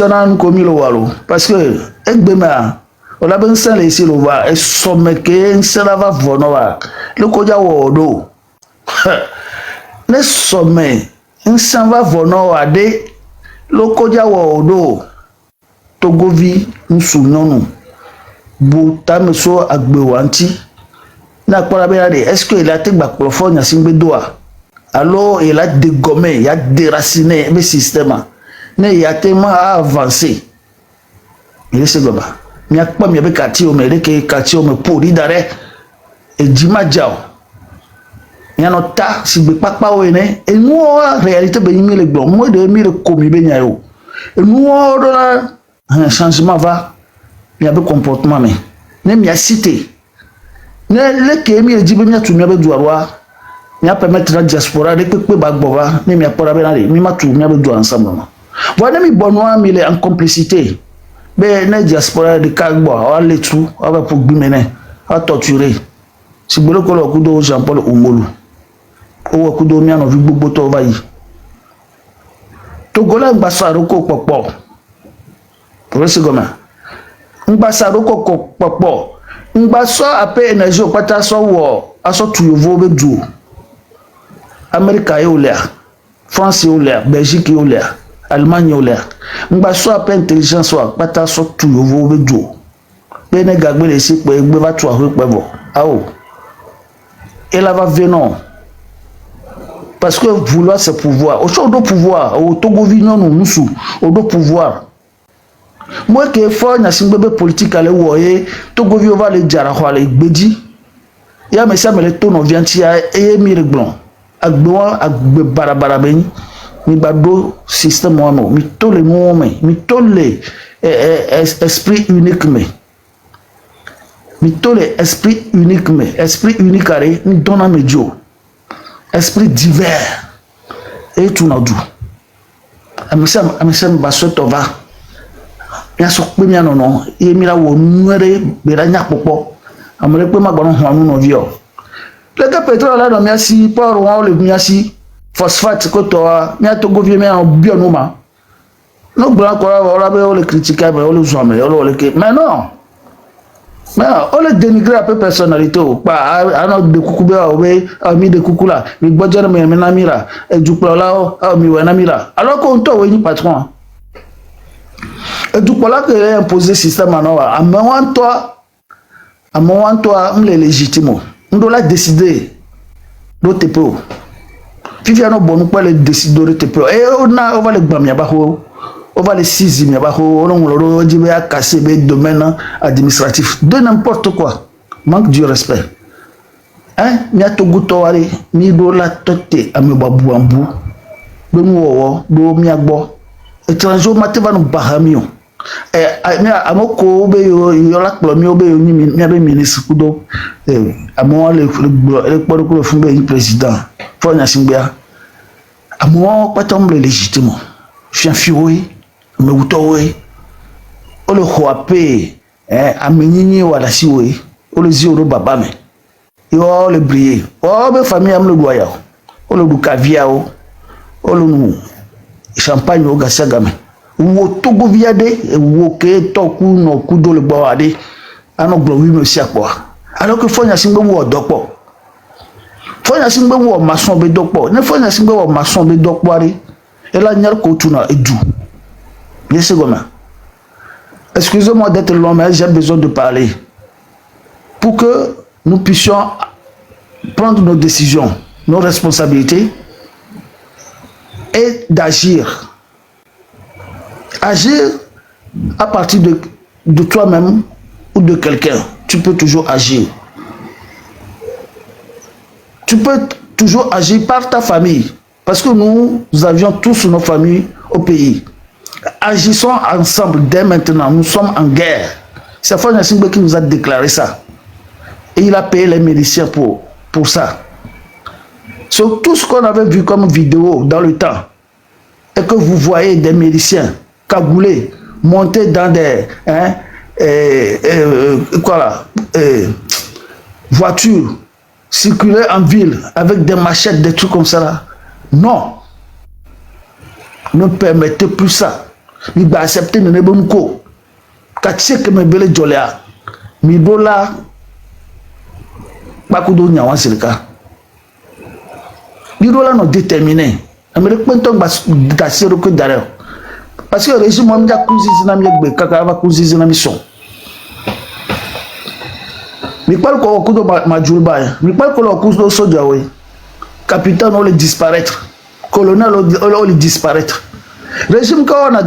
nan komi lo walo parce que egbema on a ben sans laisser le voir et somme que ça va vono le koja wodo ne somme un s'en va vono ade lokoja wodo Togovi nsunonu buta meso agbewanti na kpara be ade est-ce que il a te gba profond ya singbe doa alors il a dégommé il a déraciné le système ne il a tellement avancé il est goba mi akpa mi be kati o me ke kati o me pori dare e jima jao ta si be papa wene et nous en réalité be yimi le gbon mo de mi le komi be nya yo et nous un changement va il y a be comportement mais ne mi a cité ne le ke mi e jibe mi atu mi be duarwa mi a permettre la diaspora de pepe bagboba ne mi a pora be na mi ma tu mi be du ensemble voilà mi bonnois mi le en complicité be ne diaspora de kagbo a le tout a ba pour gbimene a torturer si bolo ko lo kudo Jean-Paul Omolu o kudo mi ano vi gbogbo to bayi Togola ngba saroko popo pour ce goma ngba saroko popo ngba so ape energy opata so wo aso tuyovo be du America e olea France e olea Belgique e olea Allemagne e olea ngba so ape intelligence wa pata so tuyovo be du be ne gagbe le si pe gbe ba tu ahwe pebo awo elle va venir parce que vouloir c'est pouvoir au champ de pouvoir au Togo vignon nous sous au do pouvoir moi que fort na simbebe politique aller woyé Togo vi va le jara ho le gbedi ya me ça me le tono viantia e mi reglon agbo agbe barabara ben mi bado système moi mi to le moment mi to le esprit unique mais mi to le esprit unique mais esprit unique aré mi donna medio esprit divers et tout n'adou amesem basotova bien so pe mi anono e mi la wo nwere be ra nya popo amere pe ma gbonu ho anu no vi o Le gars pétrole là, non, merci, port, on le merci, phosphate, que toi, mia to govie, mia bien nous, ma. Nous, blancs, on le critique, on le zoome, on le mais non. Mais on le dénigre un peu personnalité. Pas un autre de coucou, ami de coucou là, mais bodjana, mais namira, et du plan là, mi namira. Alors qu'on t'a oui, patron. Et du coup là que est imposé système en or, à un moment toi, on les légitime. On doit décider d'autres peu. Puis il y a nos bons pour les décider d'autres peu. Et on va les bamia baho. On va les saisir, on va casser les domaines administratifs, de n'importe quoi. Manque du respect. Hein? Mia to gutowari, mi do la tote ame babu ambu. Do muwo, do miagbo. Étranger mate va nous bahamio. Mia amoko be yo la plomi obe yo ni mia be ministre kudo. Amo le ko fumbe président. Fo nya simbia. Amo patomble légitime. Chien fioué. Me wutowe o le khoape amenyinyi wala siwe o le zio baba me yo le briller o be famille am le doya o le dukavia o le champagne o gasaga me wo togo viade wo ke toku no kudo le bawade ano glo wi me siapo alors que fonya singbe wo dopo fonya singbe wo maçon be dopo ne fonya singbe wo maçon be dopo ari et la nyar ko tuna edu. Excusez-moi d'être long, mais j'ai besoin de parler. Pour que nous puissions prendre nos décisions, nos responsabilités et d'agir. Agir à partir de toi-même ou de quelqu'un. Tu peux toujours agir. Tu peux toujours agir par ta famille. Parce que nous avions tous nos familles au pays. Agissons ensemble dès maintenant. Nous sommes en guerre. C'est Fonya Singbe qui nous a déclaré ça. Et il a payé les miliciens pour ça. Sur tout ce qu'on avait vu comme vidéo dans le temps, et que vous voyez des miliciens cagoulés, monter dans des voitures, circuler en ville avec des machettes, des trucs comme ça là. Non. Ne permettez plus ça. Il va accepter de ne pas nous co. Quand tu sais que mes belles joléa, mi dola, pas que d'eau n'y a c'est le cas. Mi dola non déterminé. Amérique maintenant va dasser que derrière. Parce que le régime m'a dit que nous avons mis kaka va courir dans la mission. Mi parle qu'on a couru dans ma joulba. Mi parle qu'on a couru dans soja oui. Capitaine on le disparaître. Colonel on le disparaître. Régime quand on a